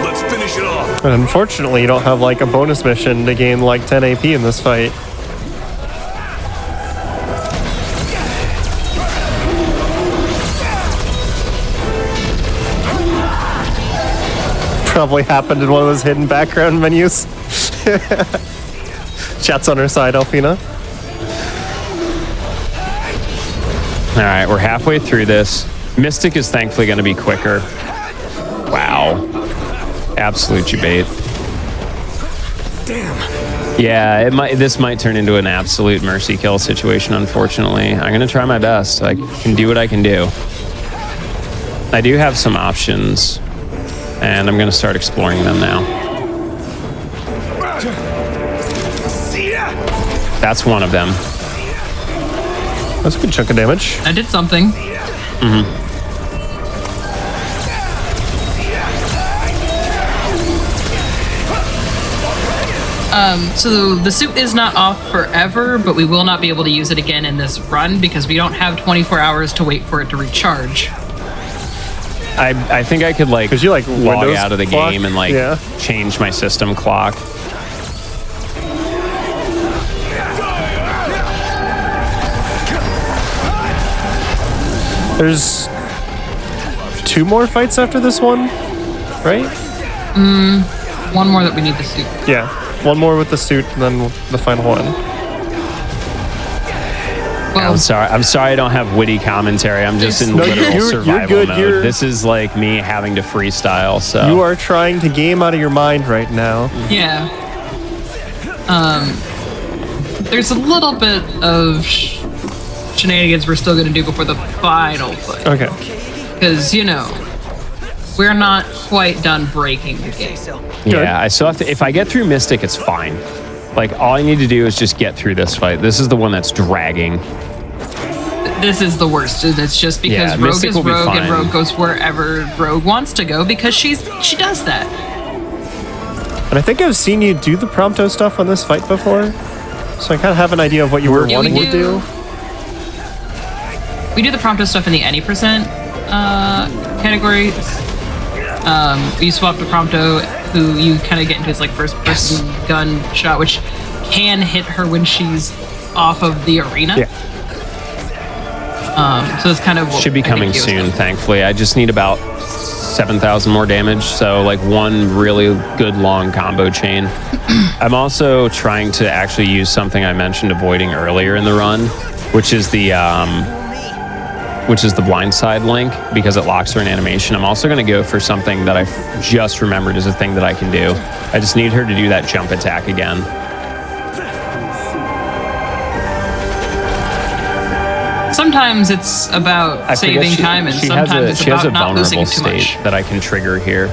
Let's finish it off. But unfortunately, you don't have like a bonus mission to gain like 10 AP in this fight. Probably happened in one of those hidden background menus. Chat's on her side, Elfina. All right, we're halfway through this. Mystic is thankfully going to be quicker. Wow. Absolute debate. Damn. Yeah, this might turn into an absolute mercy kill situation, unfortunately. I'm going to try my best. I can do what I can do. I do have some options, and I'm going to start exploring them now. That's one of them. That's a good chunk of damage. I did something. So the suit is not off forever, but we will not be able to use it again in this run because we don't have 24 hours to wait for it to recharge. I think I could like 'Cause you, like, log Windows out of the clock? game and like Yeah. change my system clock. There's 2 more fights after this one, right? One more that we need the suit. Yeah, one more with the suit and then the final one. Well, I'm sorry I don't have witty commentary. I'm just in literal survival good. mode. This is like me having to freestyle. So You are trying to game out of your mind right now. yeah. There's a little bit of shenanigans we're still gonna do before the final fight. Okay. Because, you know, we're not quite done breaking the game. yeah, I still have to. If I get through Mystic, it's fine. Like all I need to do is just get through this fight. This is the one that's dragging. This is the worst. It's just because Yeah, Rogue Mystic is will be Rogue and fine. Rogue goes wherever Rogue wants to go because she does that. And I think I've seen you do the Prompto stuff on this fight before. So I kind of have an idea of what you were Yeah, we wanting to do. We do the Prompto stuff in the any percent category. You swap the Prompto, who you kind of get into his like first person gun shot, which can hit her when she's off of the arena. Yeah. So it's kind of what Should be I think coming he was soon, doing. thankfully. I just need about 7,000 more damage, so like one really good long combo chain. I'm also trying to actually use something I mentioned avoiding earlier in the run, which is the blindside link, because it locks her in animation. I'm also going to go for something that I just remembered is a thing that I can do. I just need her to do that jump attack again. Sometimes it's about I forget saving time, and she has sometimes a, it's she has about a not losing vulnerable too state much. that I can trigger here.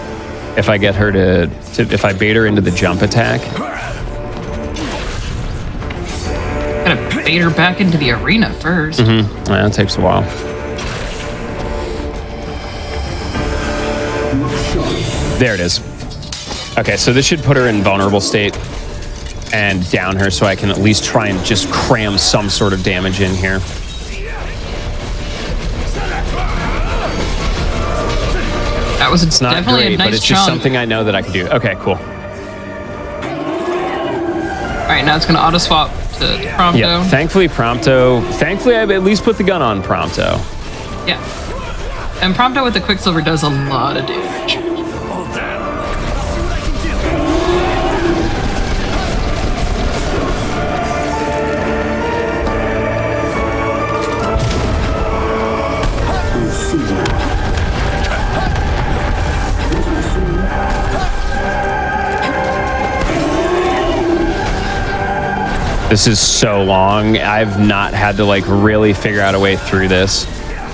If I get her to if I bait her into the jump attack. Gotta bait her back into the arena first. Yeah, that takes a while. There it is. Okay, so this should put her in vulnerable state and down her, so I can at least try and just cram some sort of damage in here. That was It's not definitely great, a nice but it's just chunk. something I know that I can do. Okay, cool. All right, now it's gonna auto swap to Prompto. Yeah, thankfully I've at least put the gun on Prompto. Yeah. And Prompto with the Quicksilver does a lot of damage. This is so long. I've not had to like really figure out a way through this.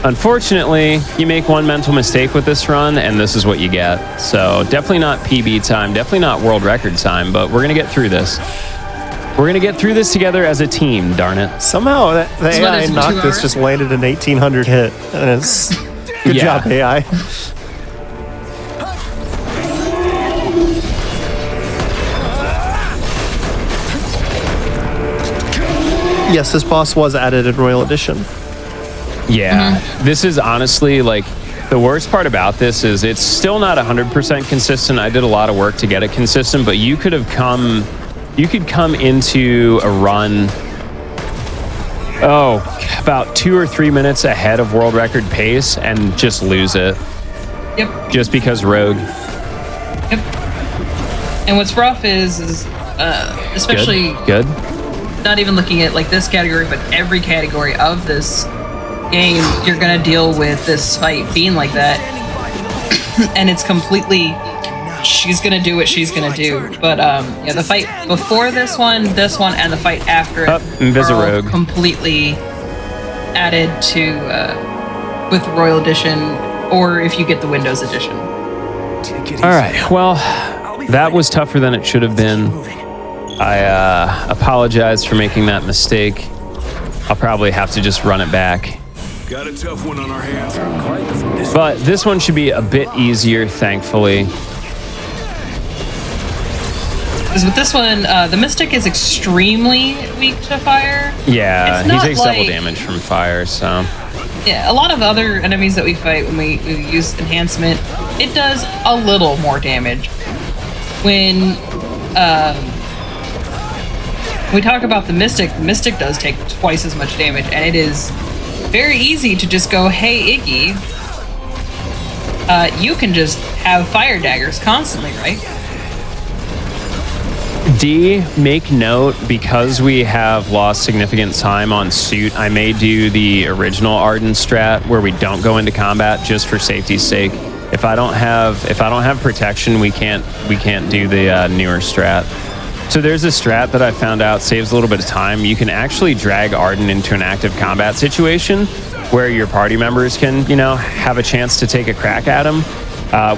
Unfortunately, you make one mental mistake with this run and this is what you get. So definitely not PB time, definitely not world record time, but we're gonna get through this. We're gonna get through this together as a team, darn it. Somehow the what AI is it, 2 knocked this hours? just landed an 1800 hit. And it's good Yeah. job, AI. Yes, this boss was added in Royal Edition. Yeah, this is honestly like the worst part about this is it's still not 100% consistent. I did a lot of work to get it consistent, but you could come into a run, about 2 or 3 minutes ahead of world record pace and just lose it. Yep. Just because Rogue. Yep. And what's rough is especially Good. not even looking at like this category, but every category of this game, you're gonna deal with this fight being like that. And it's completely, she's gonna do what she's gonna do. But yeah, the fight before this one, and the fight after it are all Rogue. completely added to with Royal Edition, or if you get the Windows Edition. All right. Well, that was tougher than it should have been. I apologize for making that mistake. I'll probably have to just run it back. Got a tough one on our hands. But this one should be a bit easier, thankfully. Because with this one, the Mystic is extremely weak to fire. Yeah, It's he not takes double like- damage from fire, so... Yeah, a lot of other enemies that we fight when we use enhancement, it does a little more damage. When we talk about the Mystic does take twice as much damage, and it is very easy to just go, hey, Iggy, you can just have fire daggers constantly, right? D, make note, because we have lost significant time on suit, I may do the original Arden strat where we don't go into combat just for safety's sake. If I don't have protection, we can't do the newer strat. So there's a strat that I found out saves a little bit of time. You can actually drag Arden into an active combat situation where your party members can, have a chance to take a crack at him.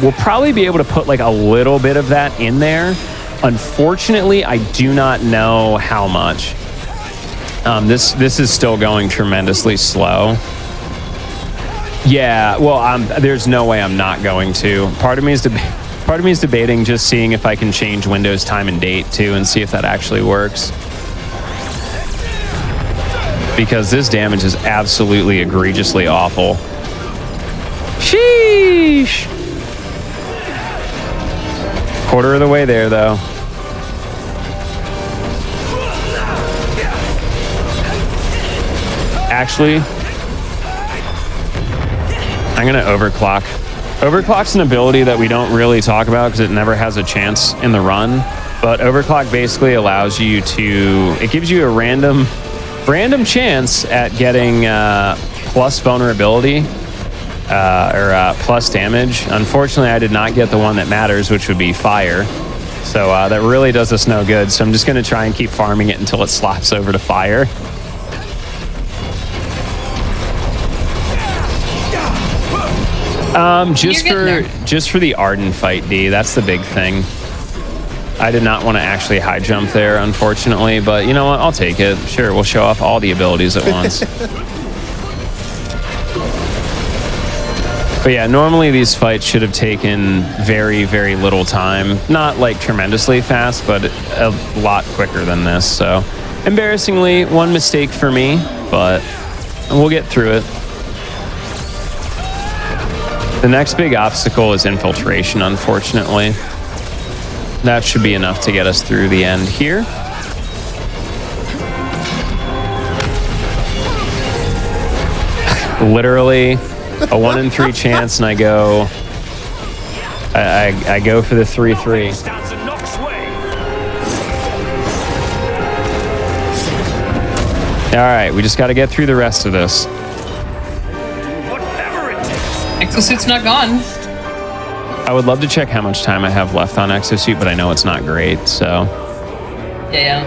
We'll probably be able to put like a little bit of that in there. Unfortunately, I do not know how much. This is still going tremendously slow. Yeah, well, there's no way I'm not going to. Part of me is debating just seeing if I can change Windows time and date too and see if that actually works. Because this damage is absolutely egregiously awful. Sheesh! Quarter of the way there, though. Actually, I'm going to overclock. Overclock's an ability that we don't really talk about because it never has a chance in the run. But overclock basically allows you to... It gives you a random chance at getting plus vulnerability. Or plus damage. Unfortunately, I did not get the one that matters, which would be fire. So that really does us no good. So I'm just going to try and keep farming it until it slops over to fire. Just for the Arden fight, D. That's the big thing. I did not want to actually high jump there, unfortunately. But you know what? I'll take it. Sure, we'll show off all the abilities at once. But yeah, normally these fights should have taken very, very little time. Not like tremendously fast, but a lot quicker than this. So embarrassingly, one mistake for me, but we'll get through it. The next big obstacle is infiltration, unfortunately. That should be enough to get us through the end here. Literally a 1 in 3 chance, and I go for the 3-3. All right, we just got to get through the rest of this. Exosuit's not gone. I would love to check how much time I have left on Exosuit, but I know it's not great, so. Yeah.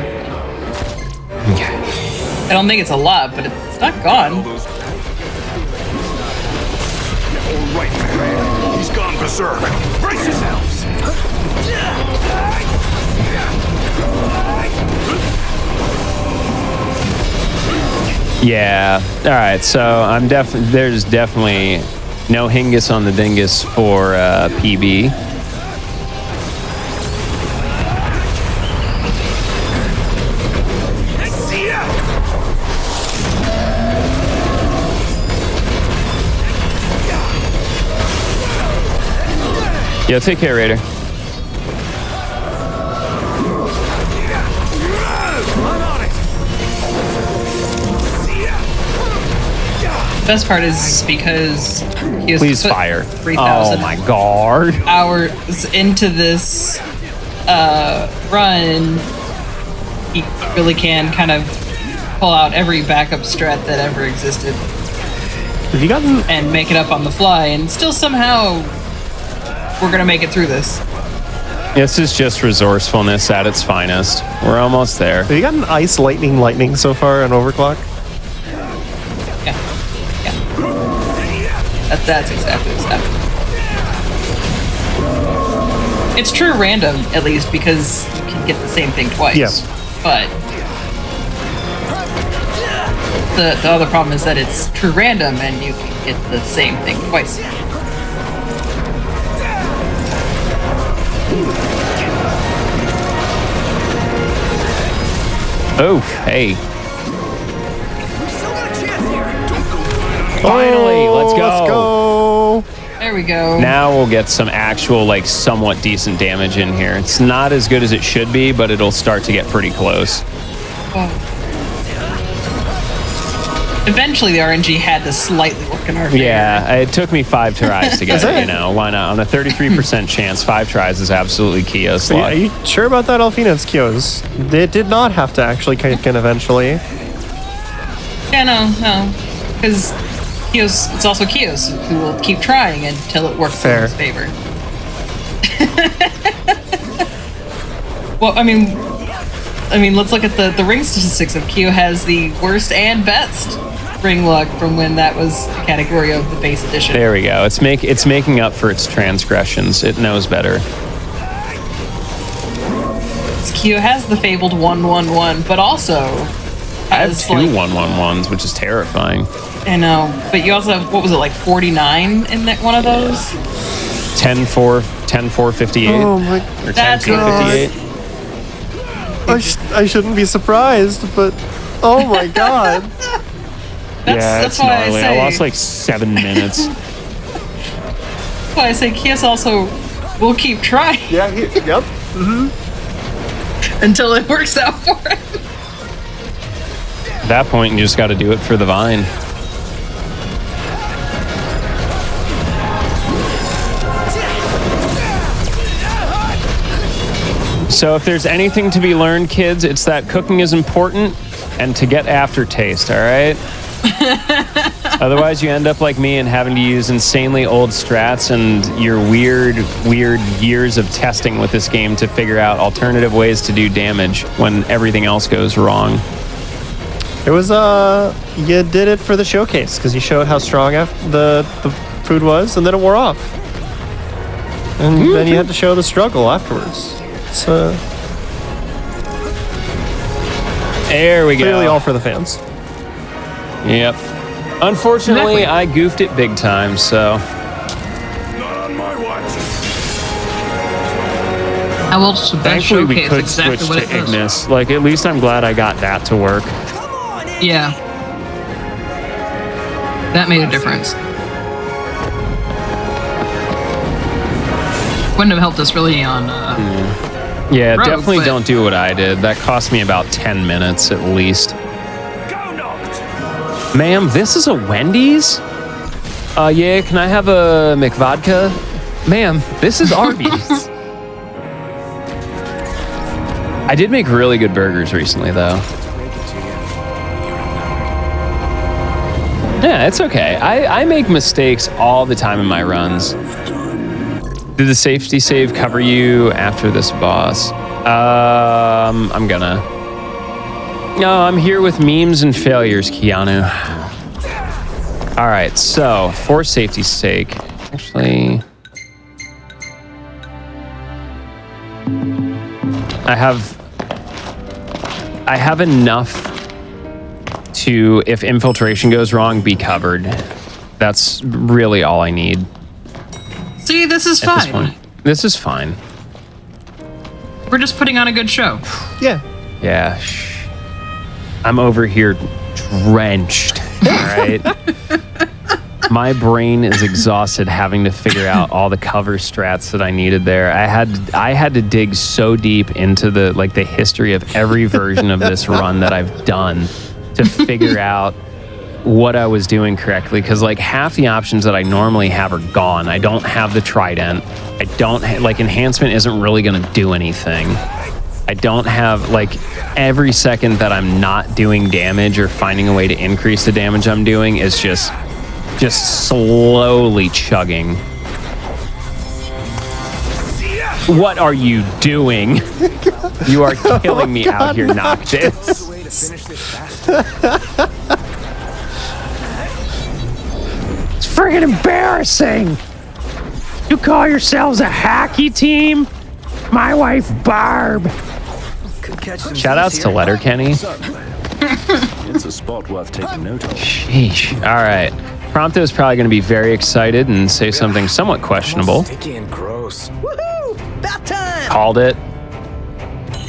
Okay. I don't think it's a lot, but it's not gone. All right, man. He's gone berserk. Brace yourselves. Yeah. All right. So there's definitely no Hingus on the Dingus for PB. Yeah, take care, Raider. Best part is because he has Please put fire. 3,000 oh my god. hours into this run. He really can kind of pull out every backup strat that ever existed. Have you gotten... And make it up on the fly, and still somehow we're gonna make it through this. This is just resourcefulness at its finest. We're almost there. Have you gotten ice, lightning so far on Overclock? Yeah. That's exactly what's happening. It's true random, at least, because you can get the same thing twice. Yeah. But the other problem is that it's true random and you can get the same thing twice. Oh, hey. Finally, let's go. Let's go. There we go. Now we'll get some actual, like, somewhat decent damage in here. It's not as good as it should be, but it'll start to get pretty close. Oh. Eventually, the RNG had to slightly work in our favor. Yeah, it took me 5 tries to get it, you know. Why not? On a 33% chance, 5 tries is absolutely Kios luck. Are you sure about that, Alfina? It's Kios. They did not have to actually kick in eventually. Yeah, no. Because Kios, it's also Kios who will keep trying until it works in his favor. Well, I mean, let's look at the ring statistics of Kyo has the worst and best ring luck from when that was a category of the base edition. There we go. It's making up for its transgressions. It knows better. Kyo has the fabled 1-1-1, but also I have 2 1-1-1s, which is terrifying. I know, but you also have, what was it, like 49 in that one of those? 10-4-58. Oh my! Or 10-4-58. I shouldn't be surprised, but oh my god. That's why gnarly. I say. I lost like 7 minutes. That's why I say Kios also will keep trying. Yeah. Yep. Until it works out for him. At that point, you just got to do it for the vine. So if there's anything to be learned, kids, it's that cooking is important and to get aftertaste, all right? Otherwise, you end up like me and having to use insanely old strats and your weird years of testing with this game to figure out alternative ways to do damage when everything else goes wrong. It was you did it for the showcase because you showed how strong the food was, and then it wore off, and then you had to show the struggle afterwards. So there we go. Clearly, all for the fans. Yep. Unfortunately, I goofed it big time. So. I will just Thankfully, we could exactly switch what to it does. Ignis. Like, at least I'm glad I got that to work. Yeah. That made a difference. Wouldn't have helped us really on Yeah, Rogue, definitely but- don't do what I did. That cost me about 10 minutes at least. Ma'am, this is a Wendy's? Yeah, can I have a McVodka? Ma'am, this is Arby's. I did make really good burgers recently, though. Yeah, it's okay. I make mistakes all the time in my runs. Did the safety save cover you after this boss? I'm gonna. No, I'm here with memes and failures, Keanu. All right, so for safety's sake, actually, I have enough to, if infiltration goes wrong, be covered. That's really all I need. See, this is At this fine. point. This is fine. We're just putting on a good show. Yeah. Yeah. I'm over here drenched. All right. My brain is exhausted having to figure out all the cover strats that I needed there. I had to dig so deep into the history of every version of this run that I've done to figure out what I was doing correctly, because half the options that I normally have are gone. I don't have the trident. I don't enhancement isn't really going to do anything. I don't have every second that I'm not doing damage or finding a way to increase the damage I'm doing is just slowly chugging. What are you doing? You are killing me out here, Noctis. It's friggin' embarrassing. You call yourselves a hacky team? My wife, Barb. Shout outs to Letterkenny. It's a spot worth taking note of. Sheesh. All right. Prompto is probably going to be very excited and say something somewhat questionable. Sticky and gross. Woohoo! Bath time! Called it.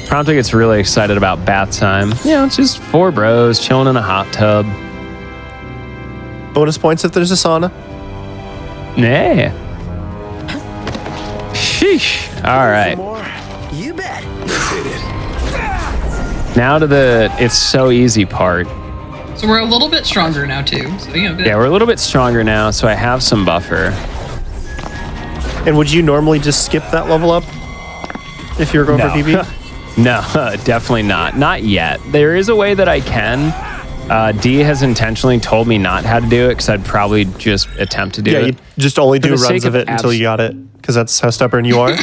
Prompto gets really excited about bath time. It's just 4 bros chilling in a hot tub. Bonus points if there's a sauna. Yeah. Sheesh. All right. You bet. Now to the it's so easy part. So we're a little bit stronger now too. So good. Yeah, we're a little bit stronger now, so I have some buffer. And would you normally just skip that level up if you were going for PB? No, definitely not. Not yet. There is a way that I can. D has intentionally told me not how to do it because I'd probably just attempt to do it. Yeah, you just only do For the runs sake of it until you got it, because that's how stubborn you are.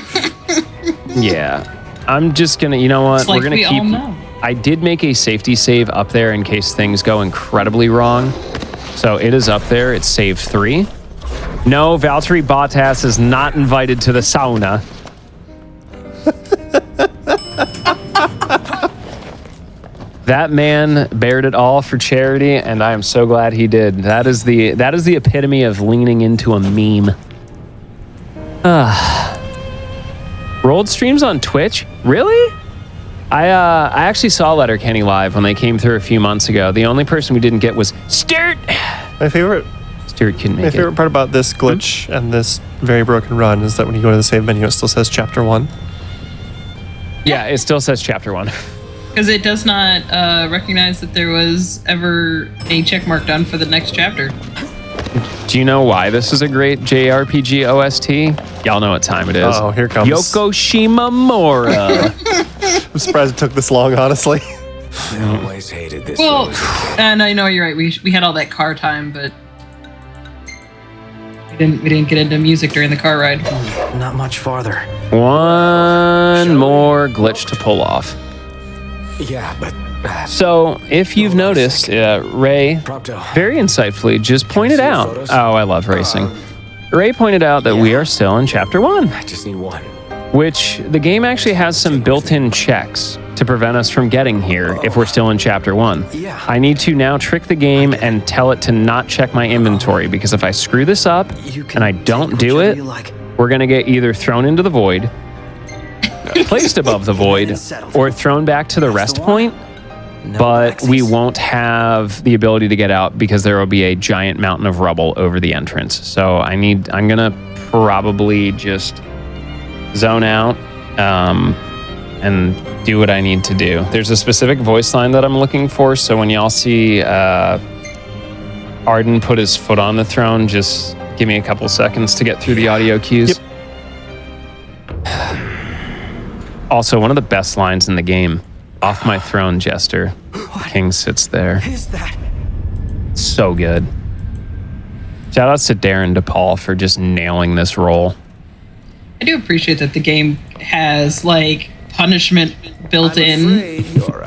Yeah. I'm just going to, you know what? It's like We're going to we keep... all know. I did make a safety save up there in case things go incredibly wrong. So it is up there. It's save 3. No, Valtteri Bottas is not invited to the sauna. That man bared it all for charity, and I am so glad he did. That is the epitome of leaning into a meme. Rolled streams on Twitch? Really? I actually saw Letterkenny live when they came through a few months ago. The only person we didn't get was Stuart. My favorite part about this glitch and this very broken run is that when you go to the save menu, it still says chapter 1. Yeah, it still says chapter 1. Because it does not recognize that there was ever a check mark done for the next chapter. Do you know why this is a great JRPG OST? Y'all know what time it is. Oh, here comes Yoko Shimomura. I'm surprised it took this long, honestly. I always hated this. Well, and I know you're right. We had all that car time, but we didn't get into music during the car ride. Not much farther. One more glitch to pull off. Yeah, but So, if you've noticed, Ray very insightfully just pointed out. Oh, I love racing. Ray pointed out that we are still in chapter 1. I just need one. Which the game actually has some built-in checks to prevent us from getting here if we're still in chapter 1. Yeah. I need to now trick the game and tell it to not check my inventory, because if I screw this up and I don't do it, we're going to get either thrown into the void, placed above the void, or thrown back to the rest point. But we won't have the ability to get out because there will be a giant mountain of rubble over the entrance. So I'm going to probably just zone out and do what I need to do. There's a specific voice line that I'm looking for. So when y'all see Arden put his foot on the throne, just give me a couple seconds to get through the audio cues. Yep. Also, one of the best lines in the game. Off my throne, Jester. What? King sits there. Is that? So good. Shout outs to Darren DePaul for just nailing this role. I do appreciate that the game has like punishment built in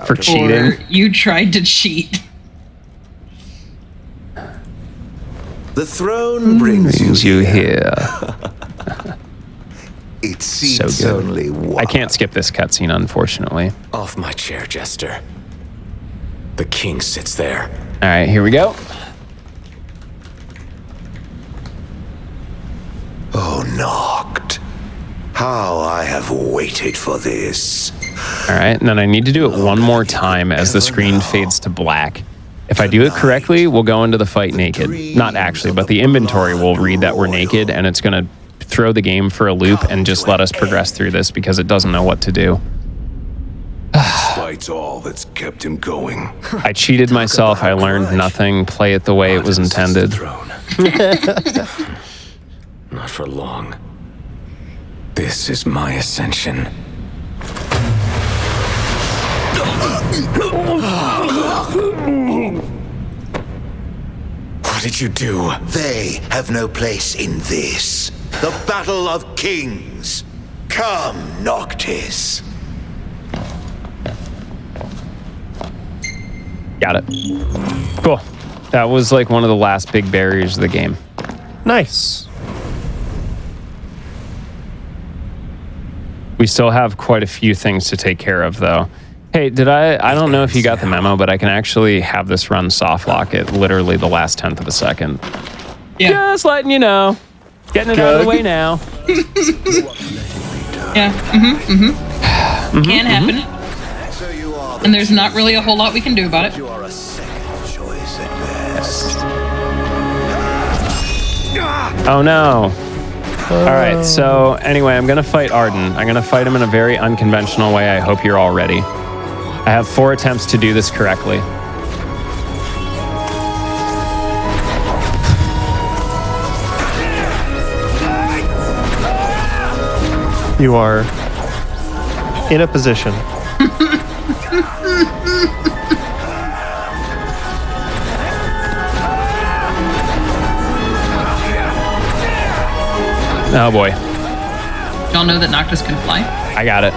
for cheating. Or you tried to cheat. The throne brings you here. It seems so good. only one. I can't skip this cutscene, unfortunately. Off my chair, Jester. The king sits there. All right, here we go. Oh, knocked. How I have waited for this. All right, and then I need to do it one more time as the screen fades to black. If I do it correctly, we'll go into the fight naked. Not actually, but the inventory will read that we're naked, and it's going to throw the game for a loop and just let us progress through this because it doesn't know what to do. Despite all that's kept him going. I cheated myself. I learned nothing. Play it the way it was intended. Not for long. This is my ascension. What did you do? They have no place in this. The Battle of Kings. Come, Noctis. Got it. Cool. That was like one of the last big barriers of the game. Nice. We still have quite a few things to take care of, though. Hey, I don't know if you got the memo, but I can actually have this run soft lock at literally the last 10th of a second. Yeah. Just letting you know. Getting it out of the way now. Yeah. Can happen. And there's not really a whole lot we can do about it. You are a second choice at best. Oh no. All right, so anyway, I'm going to fight Arden. I'm going to fight him in a very unconventional way. I hope you're all ready. I have 4 attempts to do this correctly. You are in a position. Oh boy. Y'all know that Noctis can fly? I got it.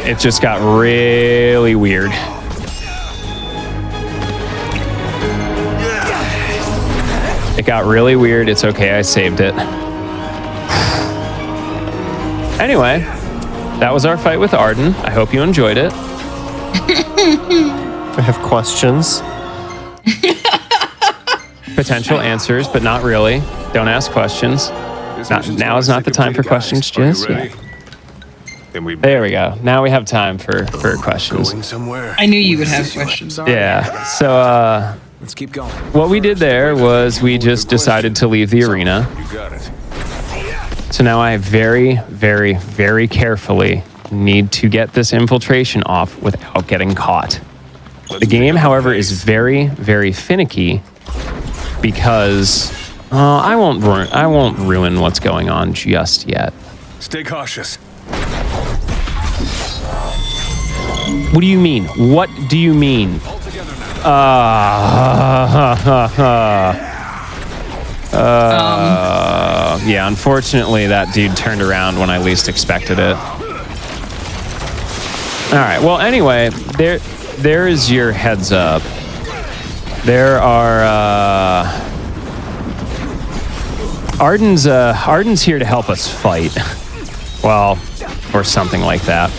It just got really weird. It got really weird. It's okay. I saved it. Anyway, that was our fight with Arden. I hope you enjoyed it. I have questions. Potential answers, but not really. Don't ask questions. Now is not the time for questions just yet. There we go. Now we have time for questions. I knew you would have questions. Yeah. So Let's keep going. what we did there was we just decided to leave the arena. You got it. So now I very, very, very carefully need to get this infiltration off without getting caught. The game, however, is very, very finicky because I won't ruin what's going on just yet. Stay cautious. What do you mean? What do you mean? Yeah, unfortunately, that dude turned around when I least expected it. All right. Well, anyway, there is your heads up. There are Arden's here to help us fight. Well, or something like that.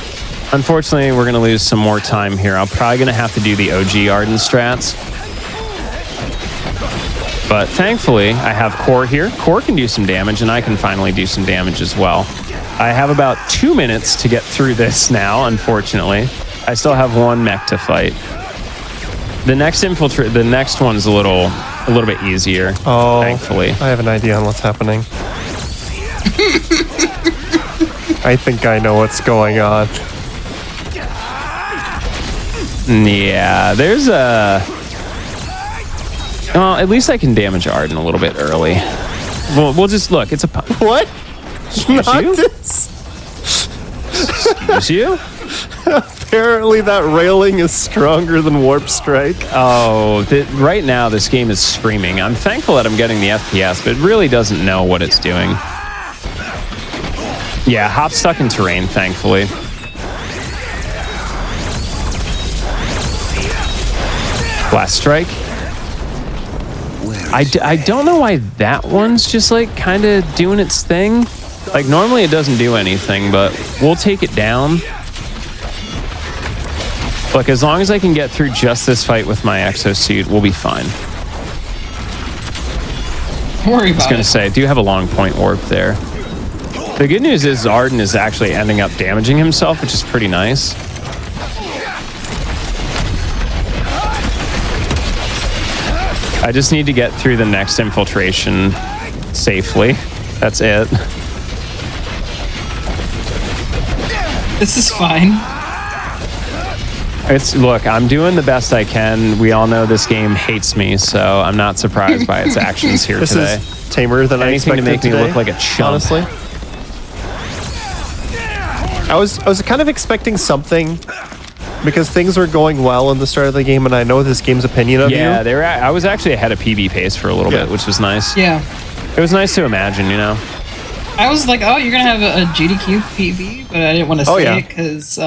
Unfortunately, we're gonna lose some more time here. I'm probably gonna have to do the OG Arden strats. But thankfully, I have Core here. Core can do some damage, and I can finally do some damage as well. I have about 2 minutes to get through this now, unfortunately. I still have one mech to fight. The next one's a little bit easier, thankfully. I have an idea on what's happening. I think I know what's going on. Yeah, there's a... Well, at least I can damage Arden a little bit early. We'll just look. It's a... What? Excuse Not you? this. Excuse you? Apparently that railing is stronger than Warp Strike. Oh, right now this game is screaming. I'm thankful that I'm getting the FPS, but it really doesn't know what it's doing. Yeah, hop stuck in terrain, thankfully. Blast Strike. I don't know why that one's just like kind of doing its thing. Like normally it doesn't do anything, but we'll take it down. Look, as long as I can get through just this fight with my exosuit, we'll be fine. Don't worry I was about going it. to say, I do have a long point warp there. The good news is Arden is actually ending up damaging himself, which is pretty nice. I just need to get through the next infiltration safely. That's it. This is fine. Look, I'm doing the best I can. We all know this game hates me, so I'm not surprised by its actions here This today. is tamer than I Anything expected to make me today, look like a chump. honestly. I was kind of expecting something because things were going well in the start of the game, and I know this game's opinion of you. Yeah, I was actually ahead of PB pace for a little bit, which was nice. Yeah. It was nice to imagine, you know. I was like, oh, you're gonna have a GDQ PB, but I didn't want to say yeah. it because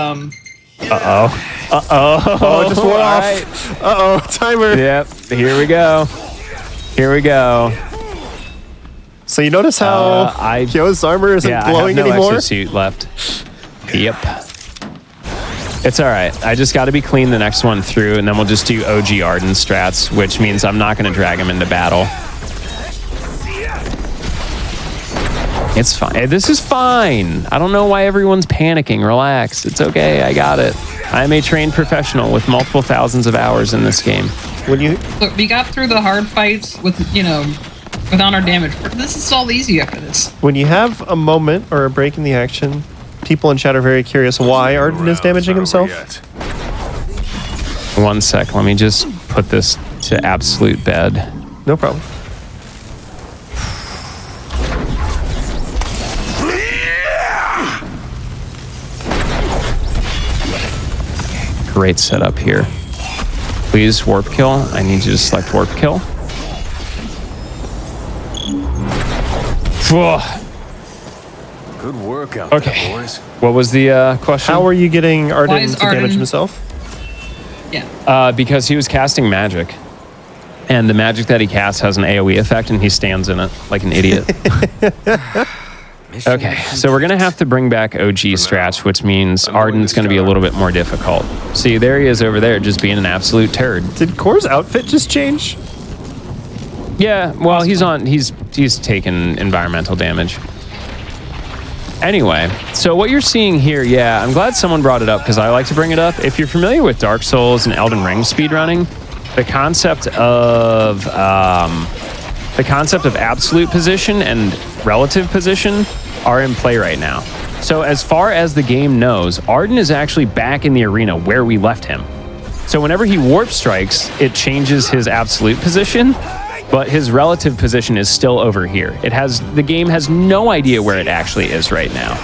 Oh, it just wore off. Right. Uh-oh, timer. Yep, here we go. Here we go. So you notice how Kyo's armor isn't glowing I have no anymore? exosuit left. Yep. It's all right. I just got to be clean the next one through, and then we'll just do OG Arden strats, which means I'm not going to drag him into battle. It's fine. This is fine. I don't know why everyone's panicking. Relax. It's okay. I got it. I'm a trained professional with multiple thousands of hours in this game. When you look, we got through the hard fights with without our damage. This is all easy after this. When you have a moment or a break in the action, people in chat are very curious why Arden is damaging himself. One sec. Let me just put this to absolute bed. No problem. great setup here. Please, warp kill. I need you to select warp kill. Good work out Okay. there, boys. What was the question? How are you getting Why Arden is to damage Arden- himself? Yeah. Because he was casting magic. And the magic that he casts has an AoE effect, and he stands in it like an idiot. Okay, so we're going to have to bring back OG Stratch, which means Arden's going to be a little bit more difficult. See, there he is over there, just being an absolute turd. Did Core's outfit just change? Yeah, well, he's taken environmental damage. Anyway, so what you're seeing here, yeah, I'm glad someone brought it up because I like to bring it up. If you're familiar with Dark Souls and Elden Ring speedrunning, the concept of absolute position and relative position are in play right now. So as far as the game knows, Arden is actually back in the arena where we left him. So whenever he warp strikes, it changes his absolute position, but his relative position is still over here. The game has no idea where it actually is right now.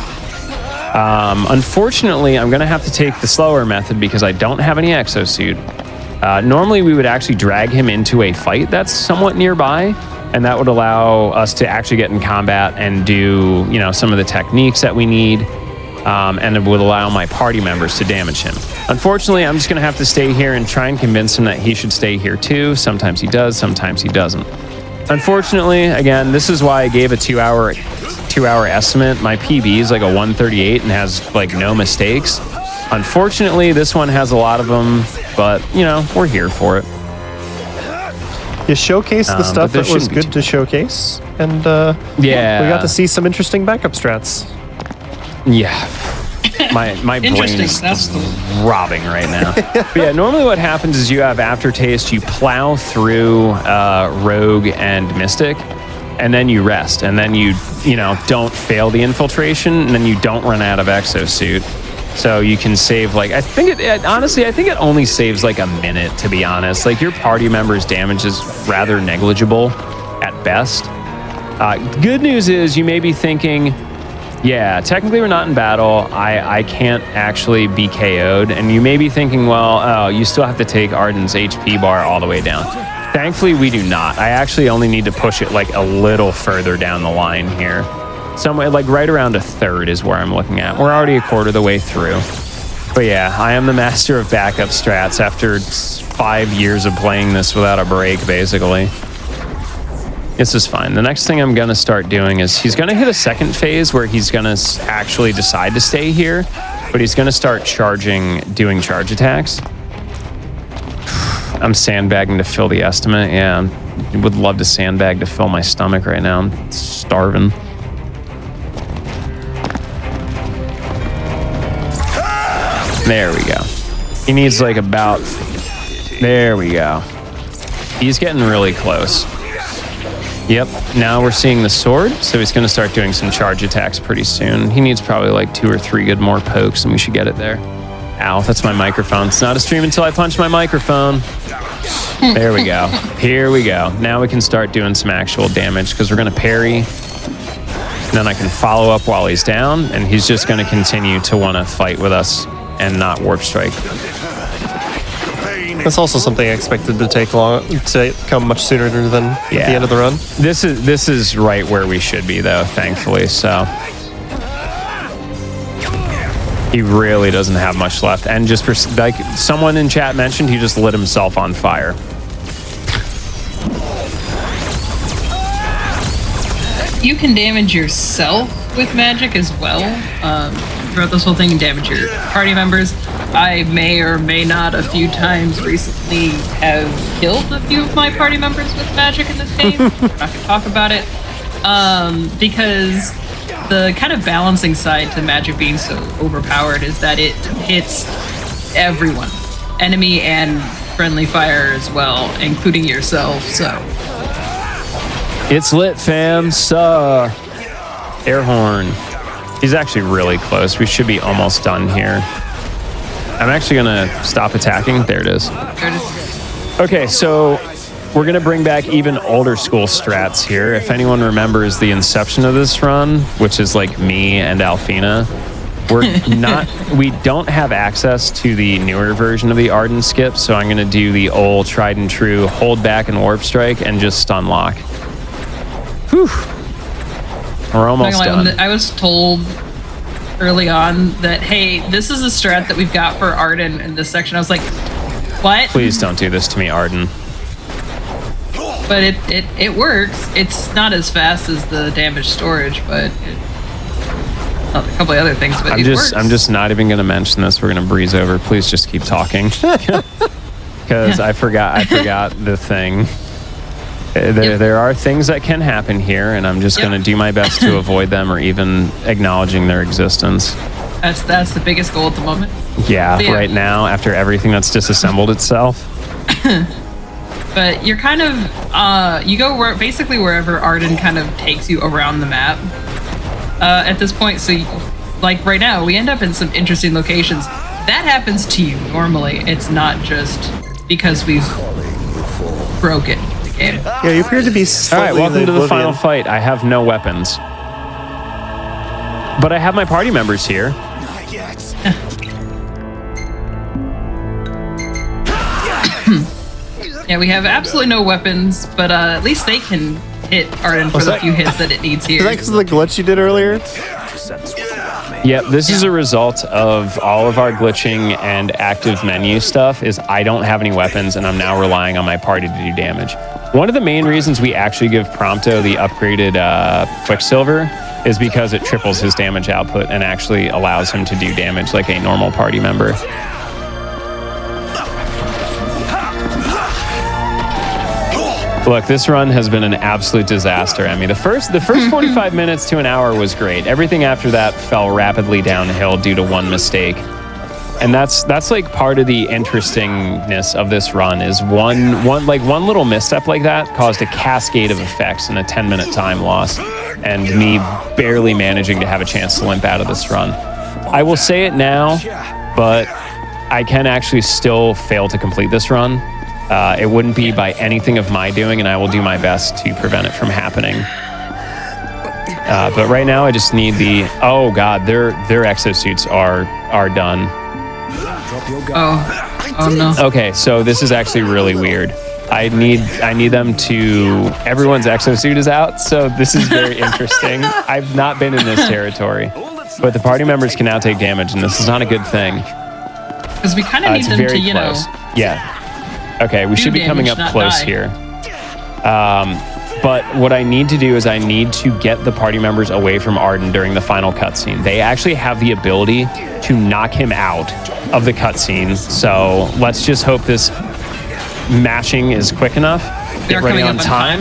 Unfortunately, I'm going to have to take the slower method because I don't have any exosuit. Normally, we would actually drag him into a fight that's somewhat nearby, and that would allow us to actually get in combat and do, some of the techniques that we need, and it would allow my party members to damage him. Unfortunately, I'm just going to have to stay here and try and convince him that he should stay here too. Sometimes he does, sometimes he doesn't. Unfortunately, again, this is why I gave a two-hour estimate. My PB is like a 138 and has like no mistakes. Unfortunately, this one has a lot of them, but we're here for it. You showcased the stuff that was good to showcase, and yeah, we got to see some interesting backup strats. Yeah. My brain is robbing right now. But yeah, normally what happens is you have aftertaste, you plow through Rogue and Mystic, and then you rest, and then you don't fail the infiltration, and then you don't run out of exosuit. So you can save I think it only saves like a minute, to be honest. Like your party member's damage is rather negligible at best. Good news is you may be thinking, yeah, technically we're not in battle. I can't actually be KO'd. And you may be thinking, well, you still have to take Arden's HP bar all the way down. Thankfully, we do not. I actually only need to push it like a little further down the line here. Somewhere like right around a third is where I'm looking at. We're already a quarter of the way through. But yeah, I am the master of backup strats after 5 years of playing this without a break, basically. This is fine. The next thing I'm going to start doing is he's going to hit a second phase where he's going to actually decide to stay here, but he's going to start doing charge attacks. I'm sandbagging to fill the estimate. Yeah, I would love to sandbag to fill my stomach right now. I'm starving. There we go. He needs like about... There we go. He's getting really close. Yep, now we're seeing the sword, so he's going to start doing some charge attacks pretty soon. He needs probably like 2 or 3 good more pokes, and we should get it there. Ow, that's my microphone. It's not a stream until I punch my microphone. There we go. Here we go. Now we can start doing some actual damage, because we're going to parry. And then I can follow up while he's down, and he's just going to continue to want to fight with us and not warp strike. That's also something I expected to come much sooner than at the end of the run. This is right where we should be, though, thankfully. So he really doesn't have much left, and just for like someone in chat mentioned, he just lit himself on fire. You can damage yourself with magic as well. Throughout this whole thing, and damage your party members. I may or may not a few times recently have killed a few of my party members with magic in this game. I'm not going to talk about it. Because the kind of balancing side to magic being so overpowered is that it hits everyone. Enemy and friendly fire as well, including yourself, so. It's lit, fam. Air horn. He's actually really close. We should be almost done here. I'm actually going to stop attacking. There it is. Okay, so we're going to bring back even older school strats here. If anyone remembers the inception of this run, which is like me and Alfina, We don't have access to the newer version of the Arden skip, so I'm going to do the old tried and true hold back and warp strike and just stun lock. Whew. We're almost done. I was told early on that, hey, this is a strat that we've got for Arden in this section. I was like, what? Please don't do this to me, Arden. But it works. It's not as fast as the damage storage, but a couple of other things. But I'm just not even going to mention this. We're going to breeze over. Please just keep talking, because I forgot the thing. There are things that can happen here, and I'm just going to do my best to avoid them or even acknowledging their existence. That's the biggest goal at the moment. Yeah, right now, after everything that's disassembled itself. But you're kind of, you go basically wherever Arden kind of takes you around the map at this point. So, like right now, we end up in some interesting locations. That happens to you normally. It's not just because we've broken the game. Yeah, you appear to be slightly. All right, welcome to the final fight. I have no weapons. But I have my party members here. Not yet. Yeah, we have absolutely no weapons, but at least they can hit Arden for the few hits that it needs here. Is that because of the glitch you did earlier? Yep, this is a result of all of our glitching and active menu stuff. Is I don't have any weapons, and I'm now relying on my party to do damage. One of the main reasons we actually give Prompto the upgraded Quicksilver is because it triples his damage output and actually allows him to do damage like a normal party member. Look, this run has been an absolute disaster. I mean, the first 45 minutes to an hour was great. Everything after that fell rapidly downhill due to one mistake. And that's like part of the interestingness of this run is one little misstep like that caused a cascade of effects in a 10-minute time loss and me barely managing to have a chance to limp out of this run. I will say it now, but I can actually still fail to complete this run. It wouldn't be by anything of my doing, and I will do my best to prevent it from happening. But right now, I just need the... Oh, God, their exosuits are done. Oh no. Okay, so this is actually really weird. I need them to... Everyone's exosuit is out, so this is very interesting. I've not been in this territory. But the party members can now take damage, and this is not a good thing. Because we kind of need them to, close. Yeah. Okay, we should be coming up close here. But what I need to do is I need to get the party members away from Arden during the final cutscene. They actually have the ability to knock him out of the cutscene. So let's just hope this mashing is quick enough. Get ready on time.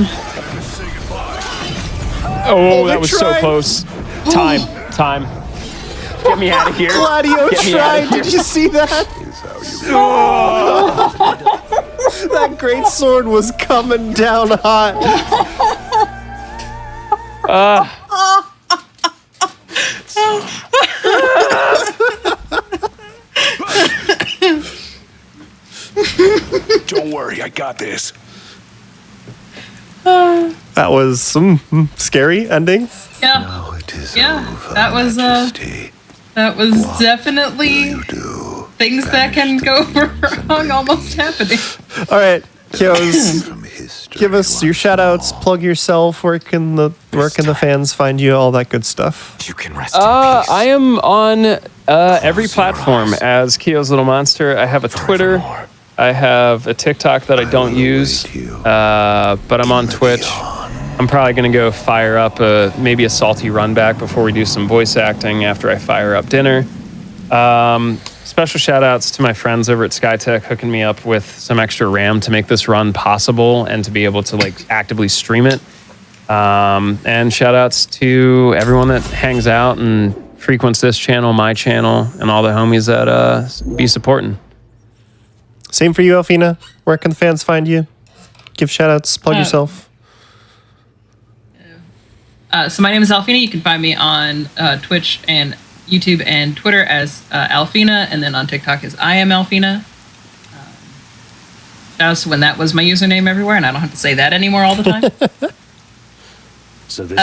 Oh, that was so close. Time. Get me out of here. Gladio tried. Did you see that? That great sword was coming down hot. Don't worry, I got this. That was some scary ending. Yeah. That was definitely things that can go wrong almost happening. All right, Kios, give us your shout outs, plug yourself, where can the fans find you, all that good stuff. You can rest in peace. I am on every platform as Kio's Little Monster. I have a Twitter. I have a TikTok that I don't use, but I'm on Twitch. I'm probably going to go fire up maybe a salty run back before we do some voice acting after I fire up dinner. Special shout outs to my friends over at Skytech hooking me up with some extra RAM to make this run possible and to be able to like actively stream it. And shout outs to everyone that hangs out and frequents this channel, my channel, and all the homies that be supporting. Same for you, Alfina. Where can the fans find you? Give shout outs, plug yourself. So my name is Alfina. You can find me on Twitch and YouTube and Twitter as Alfina, and then on TikTok as I am Alfina. Shout out to when that was my username everywhere, and I don't have to say that anymore all the time. So this is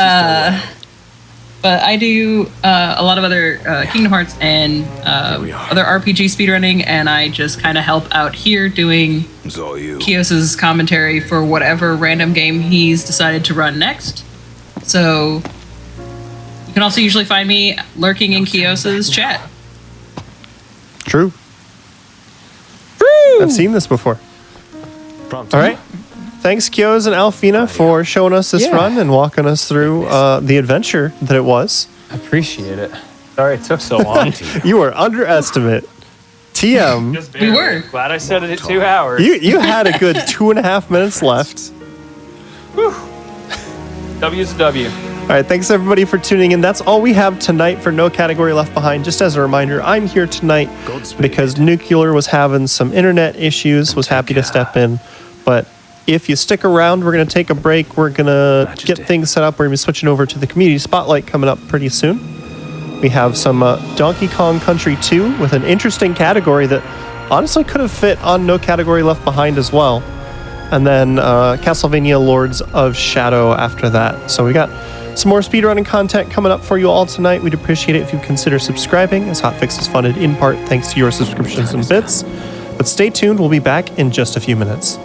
But I do a lot of other Kingdom Hearts and other RPG speedrunning, and I just kind of help out here doing Kios's commentary for whatever random game he's decided to run next. So you can also usually find me lurking in Kios's chat. True. I've seen this before. All right. Thanks, Kios and Alfina, for showing us this run and walking us through the adventure that it was. I appreciate it. Sorry it took so long. You were underestimate. TM. We were. Glad I said it at 2 hours. You had a good 2.5 minutes left. W's a W. All right, thanks everybody for tuning in. That's all we have tonight for No Category Left Behind. Just as a reminder, I'm here tonight because Nuclear was having some internet issues, was happy to step in. But if you stick around, we're going to take a break. We're going to get things set up. We're going to be switching over to the Community Spotlight coming up pretty soon. We have some Donkey Kong Country 2 with an interesting category that honestly could have fit on No Category Left Behind as well. And then Castlevania Lords of Shadow after that. So we got some more speedrunning content coming up for you all tonight. We'd appreciate it if you consider subscribing, as Hotfix is funded in part thanks to your subscriptions and bits. But stay tuned. We'll be back in just a few minutes.